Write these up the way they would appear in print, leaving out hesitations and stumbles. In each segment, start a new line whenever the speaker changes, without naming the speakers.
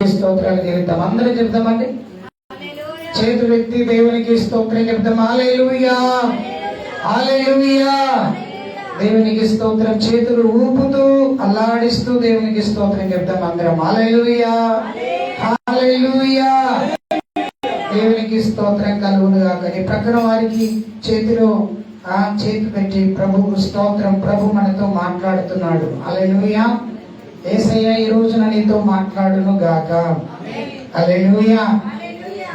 స్తోత్రాలు చెల్లిద్దాం. అందరూ చెప్తామండి. చేతులు ఎత్తి దేవునికి స్తోత్రం చెప్తాం. హల్లెలూయా, హల్లెలూయా. దేవునికి స్తోత్రం. చేతులు ఊపుతూ అల్లాడిస్తూ దేవునికి స్తోత్రం చెప్తాం అందరం. హల్లెలూయా, హల్లెలూయా. దేవునికి స్తోత్రం కలుగును గాక. నీ ప్రక్కన వారికి చేతిలో చేతి పెట్టి ప్రభువు స్తోత్రం, ప్రభు మనతో మాట్లాడుతున్నాడు. హల్లెలూయా. యేసయ్య ఈ రోజున నీతో మాట్లాడును గాక. హల్లెలూయా.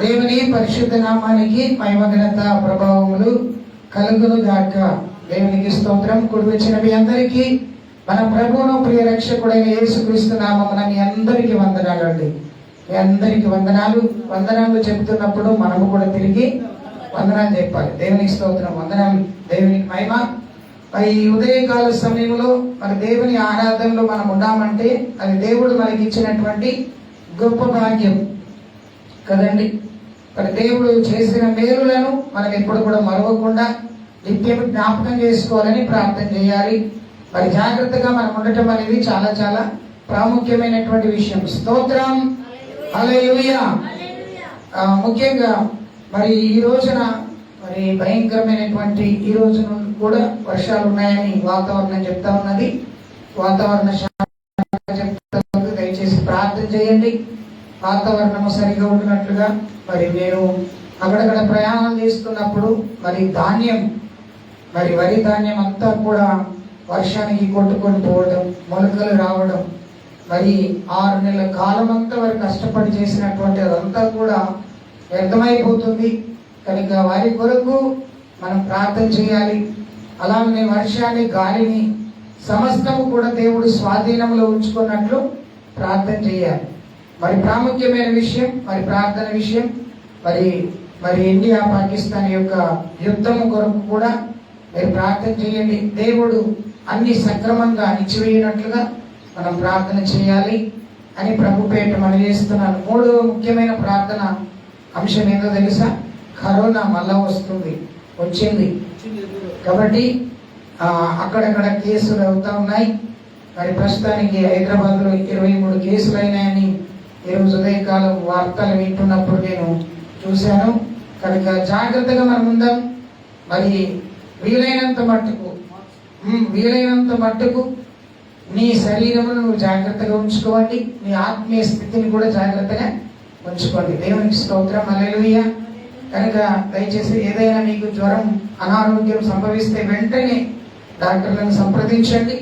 దేవుని పరిశుద్ధ నామానికి మహిమ ఘనత ప్రభావములు కలుగును గాక. దేవునికి స్తోత్రం. కూడి వచ్చిన మీ అందరికీ మన ప్రభువును ప్రియ రక్షకుడైన యేసుక్రీస్తు నామమున మీ అందరికీ వందనాలండి. మీ అందరికీ వందనాలు చెప్తున్నప్పుడు మనము కూడా తిరిగి వందనాలు చెప్పాలి. దేవునికి స్తోత్రం, వందనాలు. దేవునికి మహిమ. ఈ ఉదయకాల సమయంలో మన దేవుని ఆరాధనలో మనం ఉన్నామంటే అది దేవుడు మనకి ఇచ్చినటువంటి గొప్ప భాగ్యం కదండి. మరి దేవుడు చేసిన మేలులను మనం ఎప్పుడు కూడా మరవకుండా నిత్యం జ్ఞాపకం చేసుకోవాలని ప్రార్థన చేయాలి. మరి జాగ్రత్తగా మనం ఉండటం అనేది చాలా చాలా ప్రాముఖ్యమైనటువంటి విషయం. స్తోత్రం, హల్లెలూయా. ముఖ్యంగా మరి ఈ రోజున మరి భయంకరమైనటువంటి ఈ రోజు కూడా వర్షాలు ఉన్నాయని వాతావరణం చెప్తా ఉన్నది. వాతావరణ శాఖ చెప్తా ఉంది. దయచేసి ప్రార్థన చేయండి వాతావరణము సరిగా ఉన్నట్లుగా. మరి నేను అక్కడక్కడ ప్రయాణం చేస్తున్నప్పుడు మరి వరి ధాన్యం అంతా కూడా వర్షానికి కొట్టుకొని పోవడం, మొలకలు రావడం, మరి 6 నెలల కాలం అంతా వారు కష్టపడి చేసినటువంటి అదంతా కూడా వ్యర్థమైపోతుంది. కనుక వారి కొరకు మనం ప్రార్థన చేయాలి. అలానే వర్షాన్ని, గాలిని సమస్తము కూడా దేవుడు స్వాధీనంలో ఉంచుకున్నట్లు ప్రార్థన చేయాలి. మరి ప్రాముఖ్యమైన విషయం మరి ప్రార్థన విషయం. మరి ఇండియా పాకిస్తాన్ యొక్క యుద్ధము కొరకు కూడా మీరు ప్రార్థన చేయండి. దేవుడు అన్ని సక్రమంగా ఇచ్చివేయనట్లుగా మనం ప్రార్థన చేయాలి అని ప్రభు పేట మనం చేస్తున్నాను. 3వ ముఖ్యమైన ప్రార్థన అంశం ఏందో తెలుసా? కరోనా మళ్ళా వచ్చింది కాబట్టి అక్కడక్కడ కేసులు అవుతా ఉన్నాయి. మరి ప్రస్తుతానికి హైదరాబాద్లో 23 కేసులు అయినాయని ఈరోజు ఉదయకాలం వార్తలు వింటున్నప్పుడు నేను చూశాను. కనుక జాగ్రత్తగా మనం ఉందాం. మరి వీలైనంత మట్టుకు నీ శరీరమును నువ్వు జాగ్రత్తగా ఉంచుకోండి. నీ ఆత్మీయ స్థితిని కూడా జాగ్రత్తగా ఉంచుకోండి. దేవునికి స్తోత్రం, హల్లెలూయా. కనుక దయచేసి ఏదైనా మీకు జ్వరం, అనారోగ్యం సంభవిస్తే వెంటనే డాక్టర్లను సంప్రదించండి,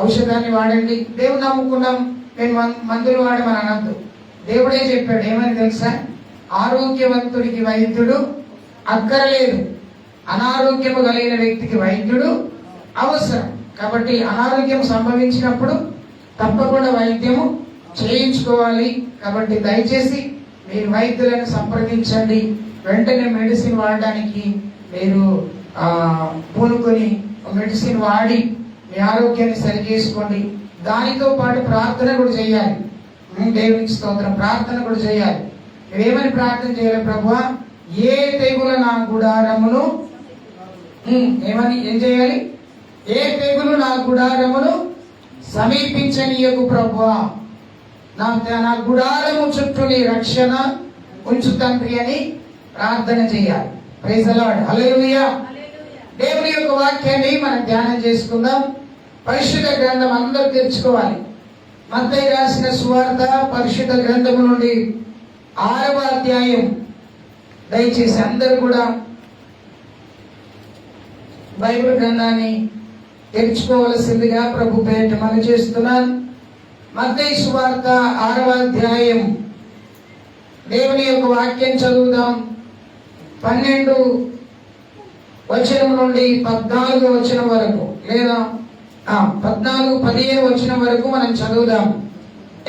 ఔషధాన్ని వాడండి. దేవుని నమ్ముకున్నాం, మేము మందులు వాడమని అనద్దు. దేవుడే చెప్పాడు. ఏమని తెలుసా? ఆరోగ్యవంతుడికి వైద్యుడు అక్కరలేదు, అనారోగ్యము కలిగిన వ్యక్తికి వైద్యుడు అవసరం. కాబట్టి అనారోగ్యం సంభవించినప్పుడు తప్పకుండా వైద్యము చేయించుకోవాలి. కాబట్టి దయచేసి మీరు వైద్యులను సంప్రదించండి. వెంటనే మెడిసిన్ వాడడానికి మీరు పూనుకొని మెడిసిన్ వాడి మీ ఆరోగ్యాన్ని సరి చేసుకోండి. దానితో పాటు ప్రార్థన కూడా చేయాలి. దేవునికి స్తోత్రం. ప్రార్థన కూడా చేయాలి. ఏమని ప్రార్థన చేయాలి? ప్రభువా, ఏ తెగుల నా గుడారమును ఏం చేయాలి? ఏ తెగులు నా గుడారమును సమీపించనీయకు ప్రభువా, నా గుడారము చుట్టూ నీ రక్షణ ఉంచు తండ్రి అని ప్రార్థన చేయాలి. ప్రైజ్ ది లార్డ్, హల్లెలూయా. దేవుని యొక్క వాక్యాన్ని మనం ధ్యానం చేసుకుందాం. పరిశుద్ధ గ్రంథం అందరూ తెరుచుకోవాలి. మత్తయి రాసిన సువార్త పరిశుద్ధ గ్రంథము నుండి 6వ అధ్యాయం. దయచేసి అందరూ కూడా బైబిల్ గ్రంథాన్ని తెరుచుకోవలసిందిగా ప్రభు పేరిట మనం చేస్తున్నాను. మత్తయి సువార్త 6వ అధ్యాయం. దేవుని యొక్క వాక్యం చదువుదాం. 12 వచనం నుండి 14 వచనం వరకు, లేదా 14-15 వచనం వరకు మనం చదువుదాం.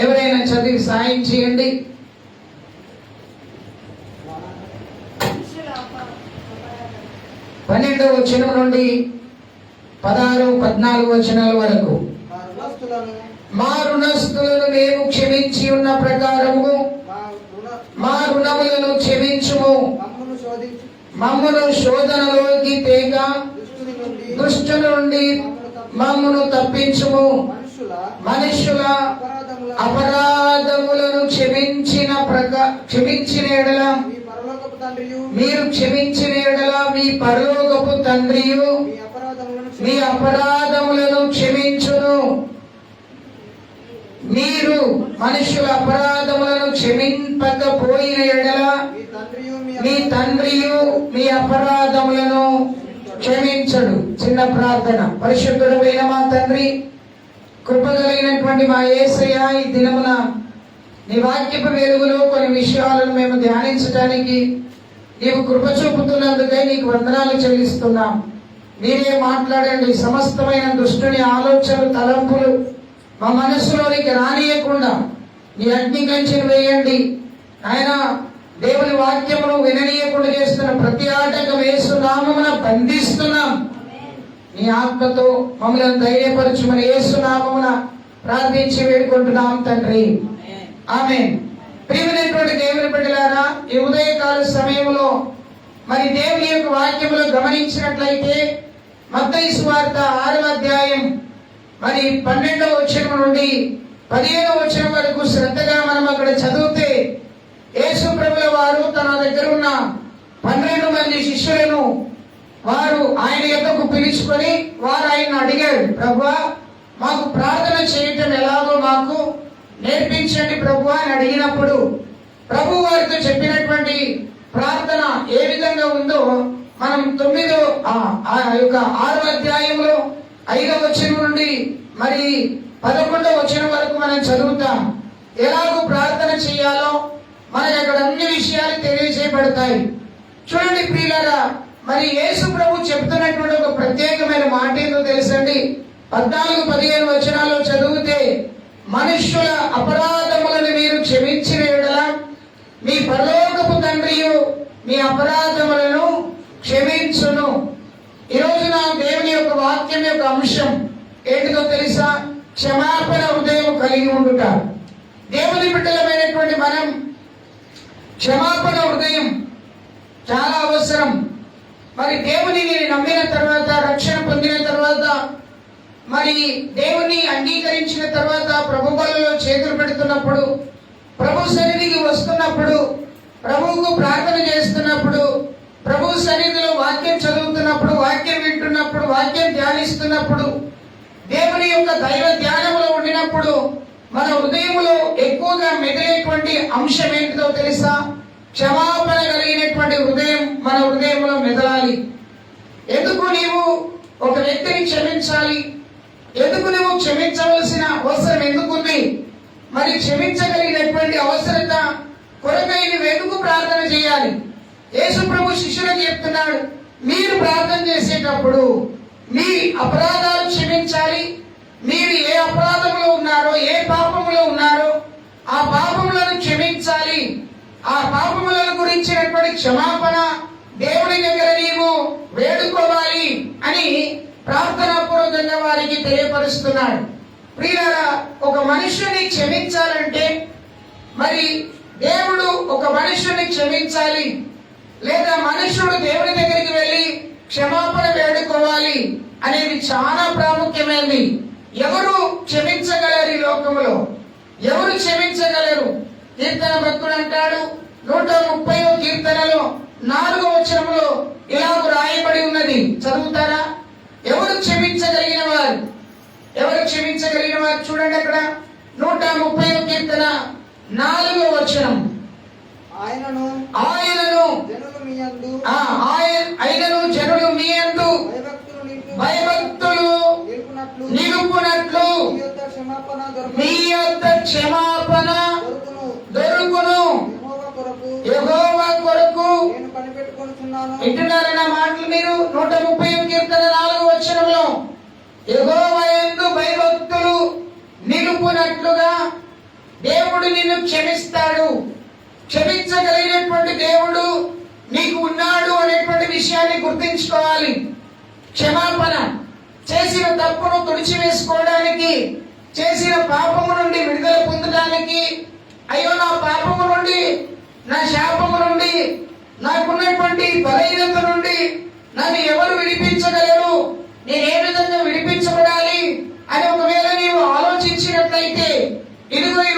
ఎవరైనా చదివి సాయం చేయండి. 12వ వచనం నుండి 16-14 వచనాల వరకు. మా రుణస్థులను మేము క్షమించి ఉన్న ప్రకారము మా రుణములను క్షమించుము. మమ్మును శోధనలోకి తేక దుష్టుని నుండి మమ్మును తప్పించుము. మనుషుల అపరాధములను క్షమించిన ఎడల మీరు క్షమించిన ఎడల మీ పరలోకపు తండ్రియు మీ అపరాధములను క్షమించును. మీరు మనుషుల అపరాధములను క్షమింపకపోయిన ఎడల మీ తండ్రియు మీ అపరాధములను క్షమించడు. చిన్న ప్రార్థన. పరిశుద్ధుడైన మా తండ్రి, కృపగలిగినటువంటి మా యేసయ్య, ఈ దినమున నీ వాక్యపు వెలుగులో కొన్ని విషయాలను మేము ధ్యానించడానికి నీవు కృప చూపుతున్నందుకే నీకు వందనాలు చెల్లిస్తున్నాం. మీరే మాట్లాడండి. సమస్తమైన దుష్టుని ఆలోచనలు, తలంపులు మా మనస్సులోనికి రానియకుండా నీ అగ్ని కంచెను వేయండి. ఆయన దేవుని వాక్యమును విననీయకుండా చేస్తున్న ప్రతి ఆటంకం యేసు నామమున బంధిస్తున్నాం. నీ ఆత్మతో మమ్మల్ని ధైర్యపరచుమని యేసు నామమున ప్రార్థించి వేడుకుంటున్నాం తండ్రి. ఆమేన్. ప్రియమైనటువంటి దేవుని బిడ్డలారా, ఈ ఉదయకాల సమయంలో మరి దేవుని యొక్క వాక్యములు గమనించినట్లయితే మత్తయి సువార్త 6వ అధ్యాయం మరి 12వ వచనం నుండి 15వ వచనం వరకు శ్రద్ధగా మనం అక్కడ చదివితే యేసు ప్రభుల వారు తన దగ్గర ఉన్న 12 మంది శిష్యులను వారు ఆయన యొద్దకు పిలుచుకొని వారు ఆయన అడిగారు, ప్రభువా, మాకు ప్రార్థన చేయటం ఎలాగో మాకు నేర్పించండి ప్రభువా అని అడిగినప్పుడు ప్రభు వారితో చెప్పినటువంటి ప్రార్థన ఏ విధంగా ఉందో మనం 6వ అధ్యాయంలో 5వ వచనం నుండి మరి 11వ వచనం వరకు మనం చదువుతాం. ఎలాగో ప్రార్థన చేయాలో మనకి అక్కడ అన్ని విషయాలు తెలియజేయబడతాయి. చూడండి ప్రియులారా, మరి యేసు ప్రభు చెప్తున్నటువంటి ఒక ప్రత్యేకమైన మాట ఏందో తెలుసండి. 14-15 వచనాల్లో చదివితే, మనుష్యుల అపరాధములను మీరు క్షమించిన ఎడల మీ పరలోకపు తండ్రియు మీ అపరాధములను క్షమించును. ఈ రోజున దేవుని యొక్క వాక్యం యొక్క అంశం ఏంటిదో తెలుసా? క్షమాపణ హృదయం కలిగి ఉండుట. దేవుని బిడ్డలమైనటువంటి మనం క్షమాపణ హృదయం చాలా అవసరం. మరి దేవునిని నమ్మిన తర్వాత, రక్షణ పొందిన తర్వాత, మరి దేవుని అంగీకరించిన తర్వాత, ప్రభు బలలో చేతులు పెడుతున్నప్పుడు, ప్రభు సన్నిధికి వస్తున్నప్పుడు, ప్రభువుకు ప్రార్థన చేస్తున్నప్పుడు, ప్రభు సన్నిధిలో వాక్యం చదువుతున్నప్పుడు, వాక్యం వింటున్నప్పుడు, వాక్యం ధ్యానిస్తున్నప్పుడు, దేవుని యొక్క దైవ ధ్యానంలో ఉండినప్పుడు మన హృదయంలో ఎక్కువగా మెదిలేటువంటి అంశం ఏంటిదో తెలుసా? క్షమాపణ కలిగినటువంటి హృదయం మన హృదయంలో మెదలాలి. ఎందుకు నీవు ఒక వ్యక్తిని క్షమించాలి? ఎందుకు నువ్వు క్షమించవలసిన అవసరం ఎందుకుంది? మరి క్షమించగలిగినటువంటి అవసరత కొరకై నువ్వు ఎందుకు ప్రార్థన చేయాలి? యేసు ప్రభు శిష్యులకు చెప్తున్నాడు, మీరు ప్రార్థన చేసేటప్పుడు మీ అపరాధాలు క్షమించాలి. మీరు ఏ అపరాధంలో ఉన్నారో, ఏ పాపంలో ఉన్నారో ఆ పాపములను క్షమించాలి. ఆ పాపములను గురించినటువంటి క్షమాపణ దేవుని దగ్గర నీవు వేడుకోవాలి అని ప్రార్థనాపూర్వకంగా వారికి తెలియపరుస్తున్నాడు. ప్రియులారా, ఒక మనుష్యుని క్షమించాలంటే, మరి దేవుడు ఒక మనుష్యుని క్షమించాలి, లేదా మనుష్యుడు దేవుని దగ్గరికి వెళ్ళి క్షమాపణ వేడుకోవాలి అనేది చాలా ప్రాముఖ్యమైనది. ఎవరు క్షమించగలరు ఈ లోకంలో? ఎవరు క్షమించగలరు? కీర్తన భక్తుడు అంటాడు 130వ కీర్తనలో 4వ వచనంలో ఇలాగ రాయబడి ఉన్నది, చదువుతారా? ఎవరు క్షమించగలిగిన వారు? ఎవరు క్షమించగలిగిన వారు? చూడండి అక్కడ 130వ కీర్తన 4వ వచనం. ఆయనను జనులు మీ యందు భయభక్తులు నిలుపునట్లు మీ యొద్ద క్షమాపణ దొరుకును. యెహోవా కొరకు వింటున్నారన్న మాటలు మీరు 130వ కీర్తన 4వ వచనంలో యెహోవా యందు భయభక్తులు నిలుపునట్లుగా దేవుడు నిన్ను క్షమిస్తాడు. క్షమించగలిగినటువంటి దేవుడు నీకు ఉన్నాడు అనేటువంటి విషయాన్ని గుర్తించుకోవాలి. క్షమాపణ, చేసిన తప్పును తుడిచివేసుకోవడానికి, చేసిన పాపము నుండి విడుదల పొందడానికి, అయ్యో నా పాపము నుండి, నా శాపము నుండి, నాకున్నటువంటి బలహీనత నుండి నన్ను ఎవరు విడిపించగలరు, నేను ఏ విధంగా విడిపించబడాలి అని ఒకవేళ నీవు ఆలోచించినట్లయితే, ఇదిగో ఈ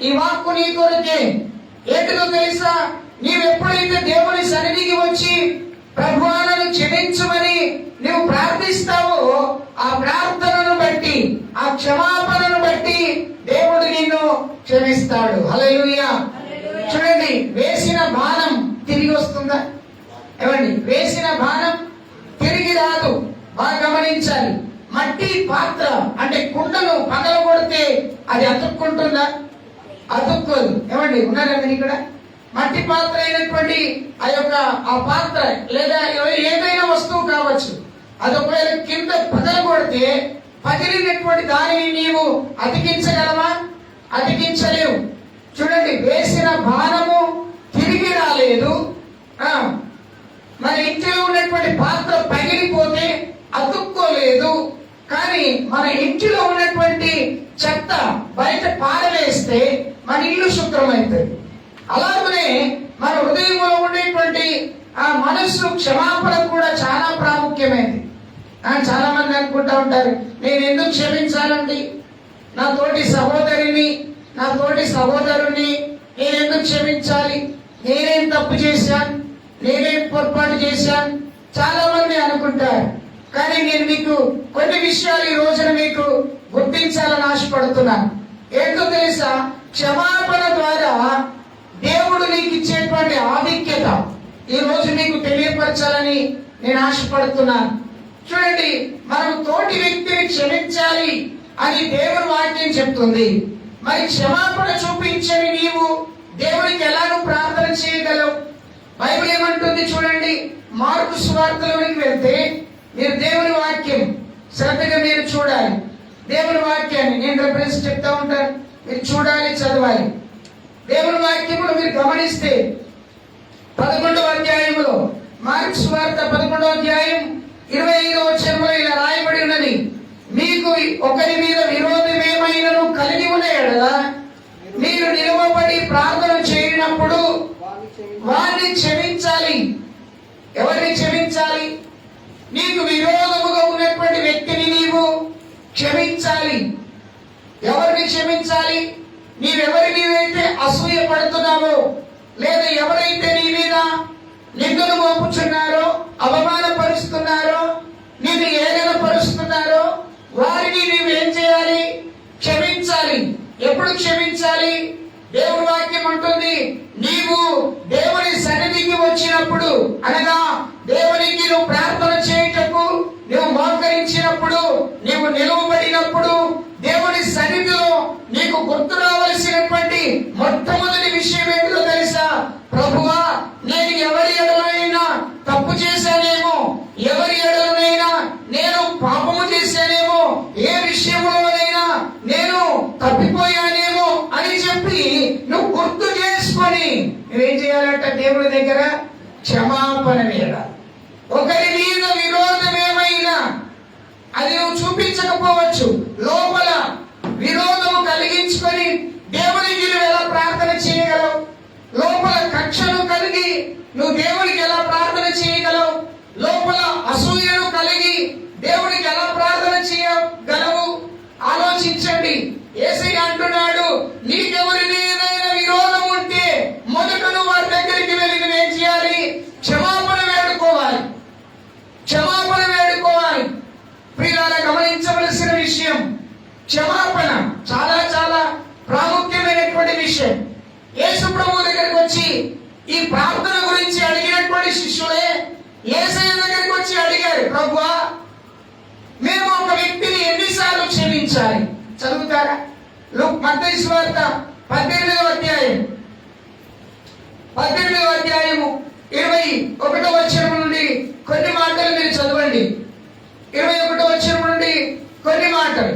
ఈ వాక్కు నీ కొరకే. ఏంటిదో తెలుసా? నీవెప్పుడైతే దేవుని సన్నిధికి వచ్చి ప్రభువా నన్ను క్షమించమని నువ్వు ప్రార్థిస్తావో, ఆ ప్రార్థనను బట్టి, ఆ క్షమాపణను బట్టి దేవుడు నిన్ను క్షమిస్తాడు. హల్లెలూయా. చూడండి, వేసిన బాణం తిరిగి వస్తుందా? ఏమండి, వేసిన బాణం తిరిగి రాదు. బాగా గమనించాలి. మట్టి పాత్ర అంటే కుండను పగలగొడితే అది అతుక్కుంటుందా? అతుక్కోదు. ఏమండి, ఉన్నారా మీరు ఇక్కడ? మట్టి పాత్ర అయినటువంటి ఆ పాత్ర లేదా ఏదైనా వస్తువు కావచ్చు, అది ఒకవేళ కింద పగలగొడితే పగిలినటువంటి దానిని నీవు అతికించగలవా? అతికించలేవు. చూడండి, వేసిన బాణము తిరిగి రాలేదు. మన ఇంటిలో ఉన్నటువంటి పాత్ర పగిలిపోతే అతుక్కోలేదు. కానీ మన ఇంటిలో ఉన్నటువంటి చెత్త బయట పారవేస్తే మన ఇల్లు శుభ్రమవుతుంది. అలాగనే మన హృదయంలో ఉండేటువంటి ఆ మనస్సు క్షమాపణ కూడా చాలా ప్రాముఖ్యమైనది. చాలా మంది అనుకుంటా ఉంటారు, నేను ఎందుకు క్షమించాలండి? నా తోటి సహోదరిని, నా తోటి సహోదరుని నేను ఎందుకు క్షమించాలి? నేనేం తప్పు చేశాను? నేనేం పొరపాటు చేశాను? చాలా మంది అనుకుంటారు. కానీ నేను మీకు కొన్ని విషయాలు ఈ రోజున మీకు గుర్తించాలని ఆశపడుతున్నాను. ఏంటో తెలుసా? క్షమాపణ ద్వారా దేవుడు నీకు ఇచ్చేటువంటి ఆధిక్యత ఈ రోజు నీకు తెలియపరచాలని నేను ఆశపడుతున్నాను. చూడండి, మనం తోటి వ్యక్తిని క్షమించాలి అని దేవుని వాక్యం చెప్తుంది. మరి క్షమాపణ చూపించని నీవు దేవునికి ఎలాగో ప్రార్థన చేయగలవు? బైబిల్ ఏమంటుంది చూడండి. మార్కు సువార్తలోనికి వెళ్తే మీరు దేవుని వాక్యం శ్రద్ధగా మీరు చూడాలి. దేవుని వాక్యాన్ని నేను రెఫరెన్స్ చెప్తా ఉంటాను, మీరు చూడాలి, చదవాలి. దేవుని వాక్యమును మీరు గమనిస్తే 11వ అధ్యాయములో, మార్కు సువార్త 11వ అధ్యాయం 25వ వచనంలో ఇలా రాయబడి ఉన్నది, మీకు ఒకరి మీద విరోధం ఏమైనను కలిగి ఉన్న యెడల మీరు నిలువబడి ప్రార్థన చేయనప్పుడు వారిని క్షమించాలి. ఎవరిని క్షమించాలి? నీకు విరోధముగా ఉన్నటువంటి వ్యక్తిని నీవు క్షమించాలి. ఎవరిని క్షమించాలి? నీవెవరి మీదైతే అసూయ పడుతున్నావో, లేదా ఎవరైతే నీ మీద నిందలు మోపుచున్నారో, అవమానపరుస్తున్నారో, నిన్ను ఏదైనా పరుస్తున్నారో వారిని నీవేం చేయాలి? క్షమించాలి. ఎప్పుడు క్షమించాలి? దేవుని వాక్యం అంటుంది, నీవు దేవుని సన్నిధికి వచ్చినప్పుడు, అనగా దేవునికి నువ్వు ప్రార్థన చేయటకు నువ్వు మోకరించినప్పుడు, నీవు నిలువబడినప్పుడు, దేవుని సన్నిధిలో నీకు గుర్తు రావలసినటువంటి మొట్టమొదటి విషయం ఏంటో తెలుసా? ప్రభువా, నేను ఎవరి ఎడలైనా తప్పు చేశానేమో, ఎవరి ఎడలనైనా నేను పాపము చేశానేమో, ఏ విషయంలోనైనా నేను తప్పిపోయానేమో అని చెప్పి నువ్వు గుర్తు చేసుకొని నువ్వేం చేయాలంట? దేవుని దగ్గర క్షమాపణ వేయాలి. ఒకరి మీద విరోధం ఏమైనా అది నువ్వు చూపించకపోవచ్చు, లోపల విరోధము కలిగించుకొని దేవునికి నువ్వు ఎలా ప్రార్థన చేయగలవు? లోపల కక్షను కలిగి నువ్వు దేవునికి ఎలా ప్రార్థన చేయగలవు? లోపల అసూయను కలిగి దేవునికి ఎలా ప్రార్థన చేయగలవు? ఆలోచించండి. యేసయ్య అంటున్నాడు, నీకెవరి మీదైనా విరోధం ఉంటే మొదట నువ్వు వారి దగ్గరికి వెళ్ళి నువ్వేం చేయాలి? క్షమాపణ వేడుకోవాలి. క్షమాపణ వేడుకోవాలి. ప్రియులారా, గమనించవలసిన విషయం క్షమాపణ చాలా చాలా ప్రాముఖ్యమైనటువంటి విషయం. యేసు ప్రభువు దగ్గరికి వచ్చి ఈ ప్రార్థన గురించి అడిగినటువంటి శిష్యులే యేసయ్య దగ్గరికి వచ్చి అడిగారు, ప్రభువా, మేము ఒక వ్యక్తిని ఎన్నిసార్లు క్షమించాలి? చదువుతారా? మత్తయి సువార్త 18వ అధ్యాయం 21వ వచనం నుండి కొన్ని మాటలు మీరు చదవండి. 21వ వచనం నుండి కొన్ని మాటలు.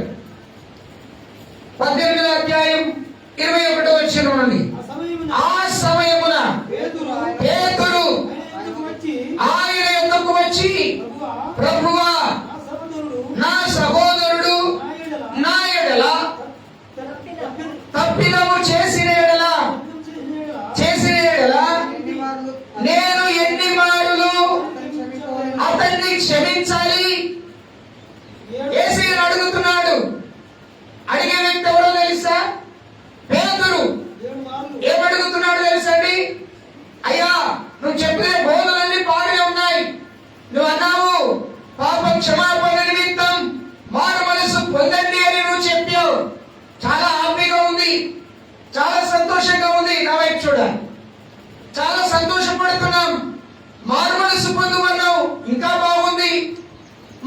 18వ అధ్యాయం 21వ వచనం నుండి, ఆ సమయమున పేతురు ఆయన యొద్దకు వచ్చి, ప్రభువా, నా సహోదరుడు నా ఎడల తప్పిదము చేసిన ఎడల నేను ఎన్ని మారులు అతన్ని క్షమించాలి? యేసయ్యను అడుగుతున్నాడు. అడిగే వ్యక్తి ఎవరో తెలుసా? పేతురు. అయ్యా నువ్వు చెప్పిన బోధలన్నీ బాగానే ఉన్నాయి, నువ్వు అన్నావు పాపం క్షమాపణ నిమిత్తం మారు మనసు పొందండి అని నువ్వు చెప్పావు. చాలా హ్యాపీగా ఉంది, చాలా సంతోషంగా ఉంది. నా వైపు చూడాలి, చాలా సంతోషపడుతున్నాం. మారు మనసు పొందమన్నావు, ఇంకా బాగుంది.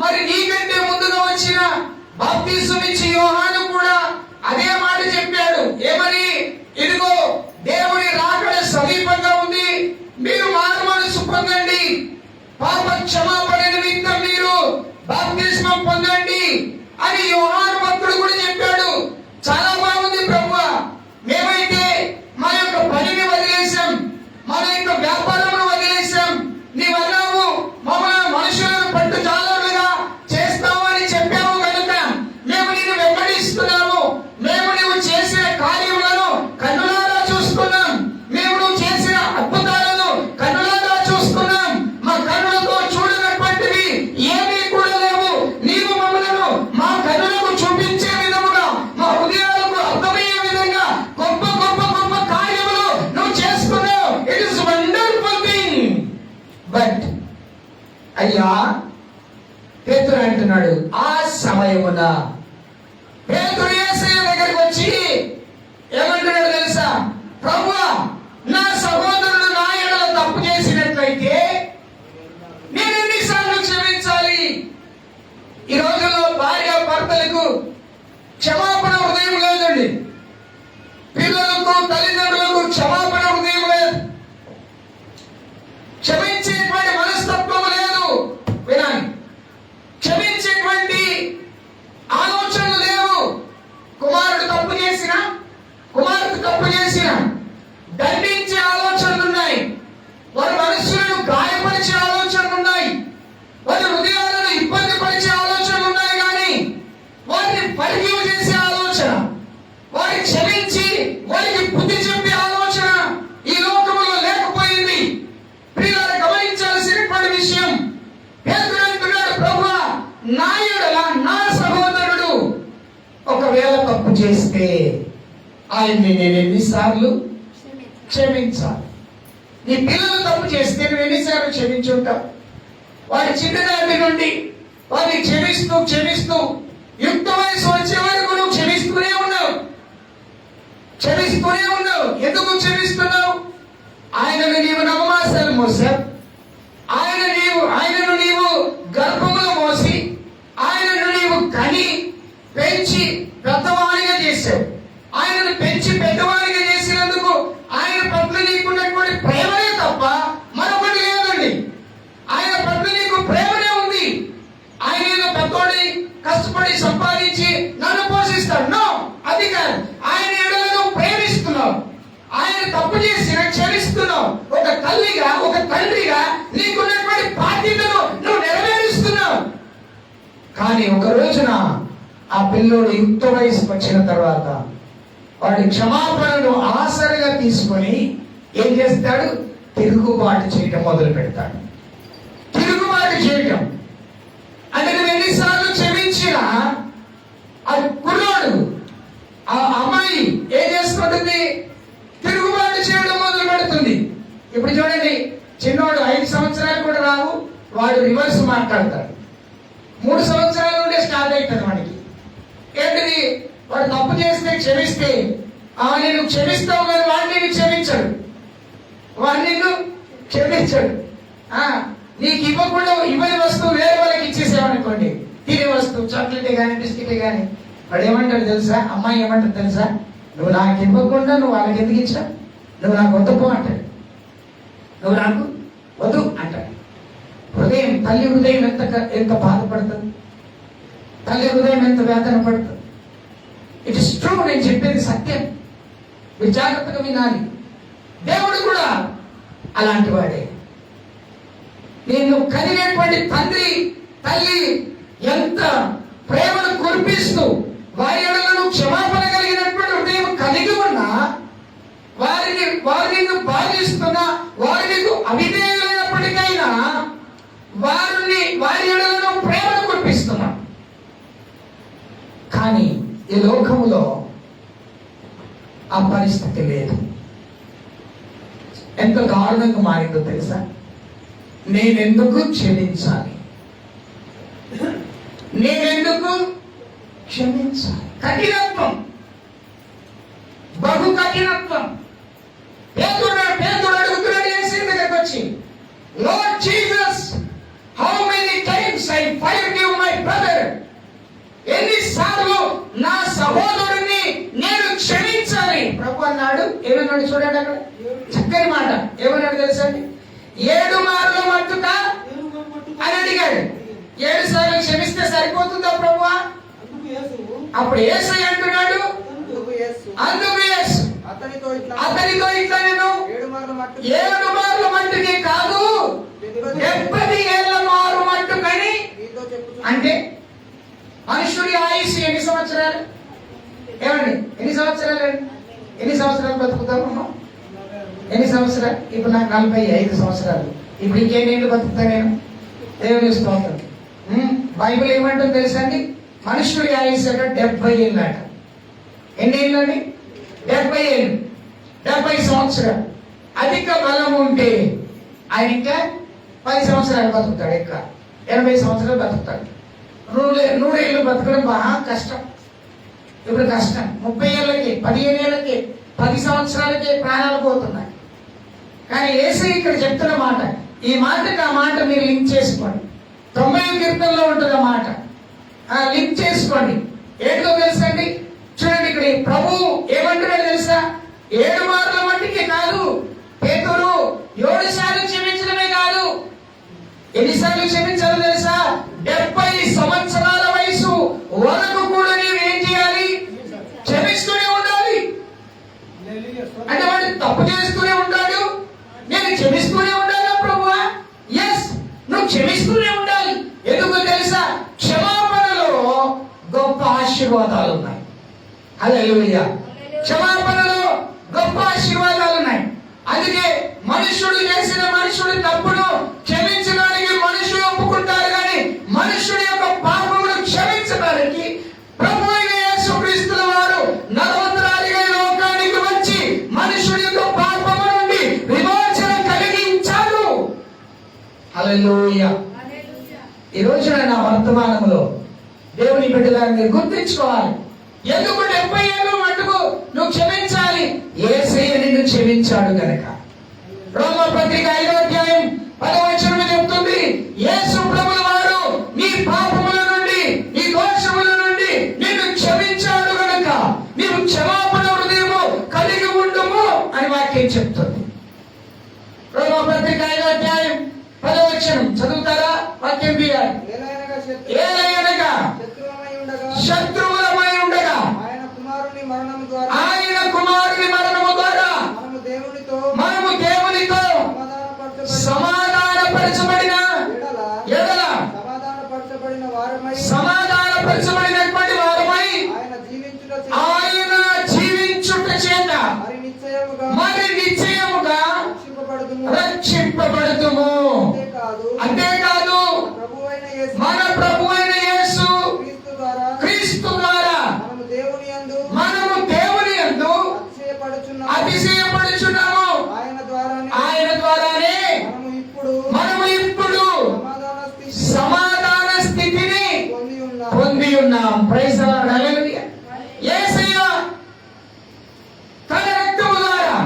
మరి నీకంటే ముందుగా వచ్చిన బాప్తిసం ఇచ్చి యోహాను కూడా అదే మాట చెప్పాడు. ఏమని? ఇదిగో దేవుని రాకడ సమీపంగా ఉంది, మీరు మారు మనసు పొందండి, పాప క్షమాపణ నిమిత్తం మీరు బాప్తిస్మం పొందండి అని యోహాను భక్తుడు కూడా చెప్పాడు. చాలా బాగుంది ప్రభువా, మేమైతే మా యొక్క పనిని వదిలేశాం, మన యొక్క వ్యాపారమును వదిలేశాం. నీవన్నావు మమ్మల్ని మనుషులను పట్టు జాలరులుగా చేస్తామని చెప్పావు కనుక మేము నిన్ను వెంబడిస్తున్నాము. మేము నువ్వు చేసిన కార్యములను కన్నులారా చూస్తున్నాం, మేము నువ్వు చేసిన అద్భుతాలను కన్నులారా చూస్తున్నాం. మా కన్నులతో చూడనటువంటివి ఏమీ కూడా లేవు. నీవు మమ్మలను మా కన్నులకు చూపించే విధముగా, మా హృదయాలకు అర్థమయ్యే విధంగా గొప్ప గొప్ప గొప్ప కార్యములు నువ్వు చేస్తున్నావు. It is wonderful thing. But అయ్యా, పేతురు అంటున్నాడు, ఆ సమయమున పేతురు యేసయ్య దగ్గరికి వచ్చి ఏమంటున్నాడు తెలుసా? ప్రభువా, నా సహోదరుడు నా ఎడల తప్పు చేసినట్లయితే నేను ఎన్నిసార్లు క్షమించాలి? ఈ రోజుల్లో భార్య భర్తలకు క్షమాపణ హృదయం లేదండి. పిల్లలకు తల్లిదండ్రులకు క్షమాపణ హృదయం లేదు, క్షమించేటువంటి మనస్తత్వం లేదు. వినాలి, క్షమించేటువంటి ఆలోచనలు లేవు. కుమారుడు తప్పు చేసిన, కుమార్తె తప్పు చేసిన దండించే ఆలోచనలు ఉన్నాయి. వారి మనస్సులను గాయపరిచే ఆలోచనలు ఉన్నాయి. వారి హృదయాలను ఇబ్బంది పరిచే ఆలోచనలు ఉన్నాయి. కానీ వారిని పరిగెవ చేసే ఆలోచన, వారిని క్షమించి వారికి బుద్ధి చెప్పే ఆలోచన ఈ లోకంలో లేకపోయింది. ప్రియులారా, గమనించాల్సినటువంటి విషయం, పేతురు అంటున్నాడు, ప్రభువా, నా ఎడల నా సహోదరుడు ఒకవేళ తప్పు చేస్తే ఆయన్ని నేను ఎన్నిసార్లు క్షమించాలి? నీ పిల్లలు తప్పు చేస్తే నువ్వు ఎన్నిసార్లు క్షమించుంటావు? వారి చిన్ననాటి నుండి వారిని క్షమిస్తూ క్షమిస్తూ యుక్త వయసు వచ్చే వరకు నువ్వు క్షమిస్తూనే ఉన్నావు, క్షమిస్తూనే ఉన్నావు. ఎందుకు క్షమిస్తున్నావు? ఆయనను నీవు నవమాసాలు మోసావు, ఆయనను నీవు గర్భములో మోసి, ఆయనను నీవు కని పెంచి పెద్దవాడిగా చేశావు. ఆయనను పెంచి పెద్దవాడిగా చేసినందుకు ఆయన పట్ల నీకున్నటువంటి ప్రేమనే తప్ప మరొకటి లేదండి. ఆయన పట్ల నీకు ప్రేమనే ఉంది. ఆయన ఏదో పెద్దోడి కష్టపడి సంపాదించి నన్ను పోషిస్తాడు, నో, అది కాదు. ఆయన ఎడలను ప్రేమిస్తున్నావు, ఆయన తప్పు చేసిన క్షమిస్తున్నావు. ఒక తల్లిగా, ఒక తండ్రిగా నీకున్నటువంటి బాధ్యతను నువ్వు నెరవేరుస్తున్నావు. కానీ ఒక రోజున ఆ పిల్లోడు యుక్త వయసుకు వచ్చిన తర్వాత వాడి క్షమాపణను ఆసరిగా తీసుకొని ఏం చేస్తాడు? తిరుగుబాటు చేయటం మొదలు పెడతాడు. తిరుగుబాటు చేయటం అంటే నువ్వు ఎన్నిసార్లు క్షమించినా ఆ కుర్రాడు, ఆ అమ్మాయి ఏం చేస్తుంటుంది? తిరుగుబాటు చేయడం మొదలు పెడుతుంది. ఇప్పుడు చూడండి, చిన్నోడు 5 సంవత్సరాలు కూడా రావు, వాడు రివర్స్ మాట్లాడతాడు. 3 సంవత్సరాల నుండే స్టార్ట్ అవుతుంది వాడికి. ఏంటిది? వాడు తప్పు చేస్తే క్షమిస్తే నేను క్షమిస్తావు, కానీ వాడిని నేను క్షమించడు, వాడిని నేను క్షమించడు. నీకు ఇవ్వకుండా ఇవ్వని వస్తువు వేరే వాళ్ళకి ఇచ్చేసావనుకోండి, తినే వస్తువు, చాక్లెట్ కానీ బిస్కెట్ కానీ, వాడు ఏమంటాడు తెలుసా? అమ్మాయి ఏమంటాడు తెలుసా? నువ్వు నాకు ఇవ్వకుండా నువ్వు వాళ్ళకి ఎందుకు ఇచ్చా? నువ్వు నాకు వద్దుపో అంటాడు, నువ్వు నాకు వద్దు అంటాడు. హృదయం, తల్లి హృదయం ఎంత బాధపడుతుంది, తల్లి హృదయం ఎంత వేదన పడుతుంది. ఇట్ ఇస్ ట్రూ, నేను చెప్పేది సత్యం, మీరు జాగ్రత్తగా వినాలి. దేవుడు కూడా అలాంటి వాడే. నేను కలిగినటువంటి తండ్రి తల్లి ఎంత ప్రేమను కురిపిస్తూ వారి ఎడలను క్షమాపణ కలిగినటువంటి హృదయం కలిగి ఉన్నా, వారిని బాధిస్తున్నా, వారికి అవిధేయులైనప్పటికైనా వారి ఎడలను ప్రేమను కురిపిస్తున్నా. కానీ ఈ లోకములో ఆ పరిస్థితి లేదు. ఎంత దారుణంగా మారిందో తెలుసా? నేనెందుకు క్షమించాలి, నేనెందుకు క్షమించాలి. కఠినత్వం, బహు కఠినత్వం. పేతుడు అడుగుతున్నాడు యేసు దగ్గరికి వచ్చి, lord Jesus, how many times I forgive my brother? ఎన్నిసార్లు నా సహోదరుని నేను క్షమించాలి? ప్రభు అన్నాడు. ఏమన్నాడు చూడండి అక్కడ, చక్కని మాట. ఏమన్నాడు తెలుసా అండి? 7 మార్లు మట్టుక అని అడిగాడు. 7 సార్లు క్షమిస్తే సరిపోతుందా ప్రభువా? అప్పుడు యేసయ్య అంటున్నాడు, అందుకు యేసు అతనితో ఇట్లా నేను 7 మార్లు మట్టుకే కాదు 70 ఏళ్ల మారు మట్టుకని. అంటే మనుషుడి ఆయుష్ ఎన్ని సంవత్సరాలు? ఏమండి ఎన్ని సంవత్సరాలు? ఎన్ని సంవత్సరాలు బతుకుతాము? ఎన్ని సంవత్సరాలు? ఇప్పుడు నాకు 45 సంవత్సరాలు. ఇప్పుడు ఇంకేనేళ్ళు బతుకుతా నేను? దేవుని స్తోత్రం. బైబిల్ ఏమంటుంది తెలుసా అండి? మనుషుడి ఆయుష్ అట 70 ఏళ్ళు అట. ఎన్ని ఏళ్ళు అండి? 70 ఏళ్ళు, 70 సంవత్సరాలు. అధిక బలం ఉంటే ఆయన ఇంకా 10 సంవత్సరాలు బతుకుతాడు, ఇంకా 80 సంవత్సరాలు బతుకుతాడు. 100 ఏళ్ళు బతకడం బాగా కష్టం. ఇప్పుడు కష్టం. 30 ఏళ్ళకి, 15 ఏళ్ళకి, 10 సంవత్సరాలకి ప్రాణాలు పోతున్నాయి. కానీ యేసయ్య ఇక్కడ చెప్తున్న మాట, ఈ మాటకి ఆ మాట మీరు లింక్ చేసుకోండి. 90 కీర్తనలో ఉంటుంది ఆ మాట, లింక్ చేసుకోండి. ఏంటో తెలుసా అండి? చూడండి, ఇక్కడ ప్రభు ఏమంటున్నాడు తెలుసా? 7 మార్ల మట్టికి కాదు, పేతురు 7 సార్లు క్షమించడమే కాదు. ఎన్నిసార్లు క్షమించాలో తెలుసా? 70 సంవత్సరాల వయసు వరకు కూడా నీవు ఏం చేయాలి? క్షమిస్తూనే ఉండాలి. అంటే వాడు తప్పు చేస్తూనే ఉంటాడు, నేను క్షమిస్తూనే ఉండాలా ప్రభువా? ఎస్, నువ్వు క్షమిస్తూనే ఉండాలి. ఎందుకు తెలుసా? క్షమాపణలో గొప్ప ఆశీర్వాదాలు ఉన్నాయి. హల్లెలూయా. క్షమాపణలో గొప్ప ఆశీర్వాదాలు ఉన్నాయి. అందుకే మనుషుడు చేసిన మనుషుడి తప్పును క్షమించడానికి మనుషులు ఒప్పుకుంటారు, కానీ మనుషుడి యొక్క పాపమును క్షమించడానికి ప్రభు అయిన యేసుక్రీస్తు వారు నరవతారిగా లోకానికి వచ్చి మనుషుడి యొక్క పాపము నుండి విమోచన కలిగించాడు. హల్లెలూయా. ఈ రోజున నా వర్తమానంలో దేవుని బిడ్డలారా మీరు గుర్తించుకోవాలి. ఎందుకు 70 ఏళ్ళు మటుకు నువ్వు క్షమించాలి? యేసయ్య నిన్ను క్షమించాడు గనక. రోమపత్రిక 5వ అధ్యాయం 10వ వచనం చెప్తుంది, యేసు ప్రభువు వారు నీ పాపముల నుండి, నీ దోషముల నుండి నిన్ను క్షమించాడు గనక నీవు క్షమాపణ హృదయము కలిగి ఉండుము అని వాక్యం చెప్తుంది. రోమపత్రిక 5వ అధ్యాయం 10వ వచనం చదువుతారా? వాక్యం తీయాలి. ఏలయనగా శత్రువులమై ఉండగా ఆయన కుమారుని మరణము ద్వారా మనము దేవునితో సమాధానపరచబడిన ఎడల సమాధానపరచబడినటువంటి వారమై ఆయన జీవించుట చేత మరి నిశ్చయముగా రక్షింపబడుతుము. అంతేకాదు మన ప్రభు అయిన యేసు క్రీస్తు ద్వారా మనము దేవుని యందు అతిశయపడుచున్నాము. ఆయన ద్వారానే మనము ఇప్పుడు సమాధాన స్థితిని పొంది ఉన్నాం. Praise the lord. హల్లెలూయా. యేసయ్య తన రక్తము ద్వారా,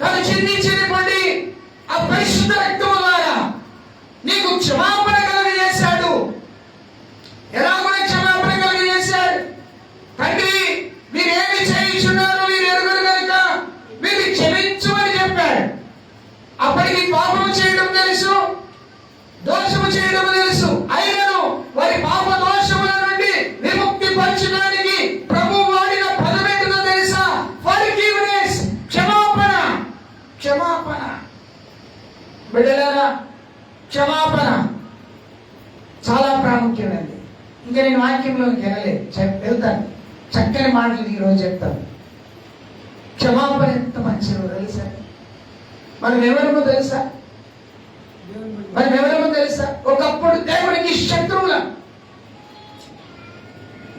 తను చిందించినటువంటి ఆ పరిశుద్ధ రక్తము ద్వారా నీకు క్షమాపణ కలుగజేశాడు. ఎలా కూడా క్షమాపణ కలుగజేశాడు? తండ్రి, మీరు ఏమి చేయించున్నారు మీరు ఎరుగురు కనుక మీరు క్షమించమని చెప్పాడు. అప్పటికి పాపము చేయడం తెలుసు, దోషము చేయడం తెలుసు. అయినను వారి పాప దోషముల నుండి విముక్తి పరచడానికి ప్రభు వాడిన పదమేంటో తెలుసా? ఫర్గివ్నెస్, క్షమాపణ. క్షమాపణ బిడ్డలారా, క్షమాపణ చాలా ప్రాముఖ్యమైనది. ఇంకా నేను వాక్యంలోకి వెళ్తాను. చక్కని మాటలు ఈరోజు చెప్తాను. క్షమాపణ ఎంత మంచిదో తెలుసా? మనం ఎవరమో తెలుసా? ఒకప్పుడు దేవునికి శత్రువులం,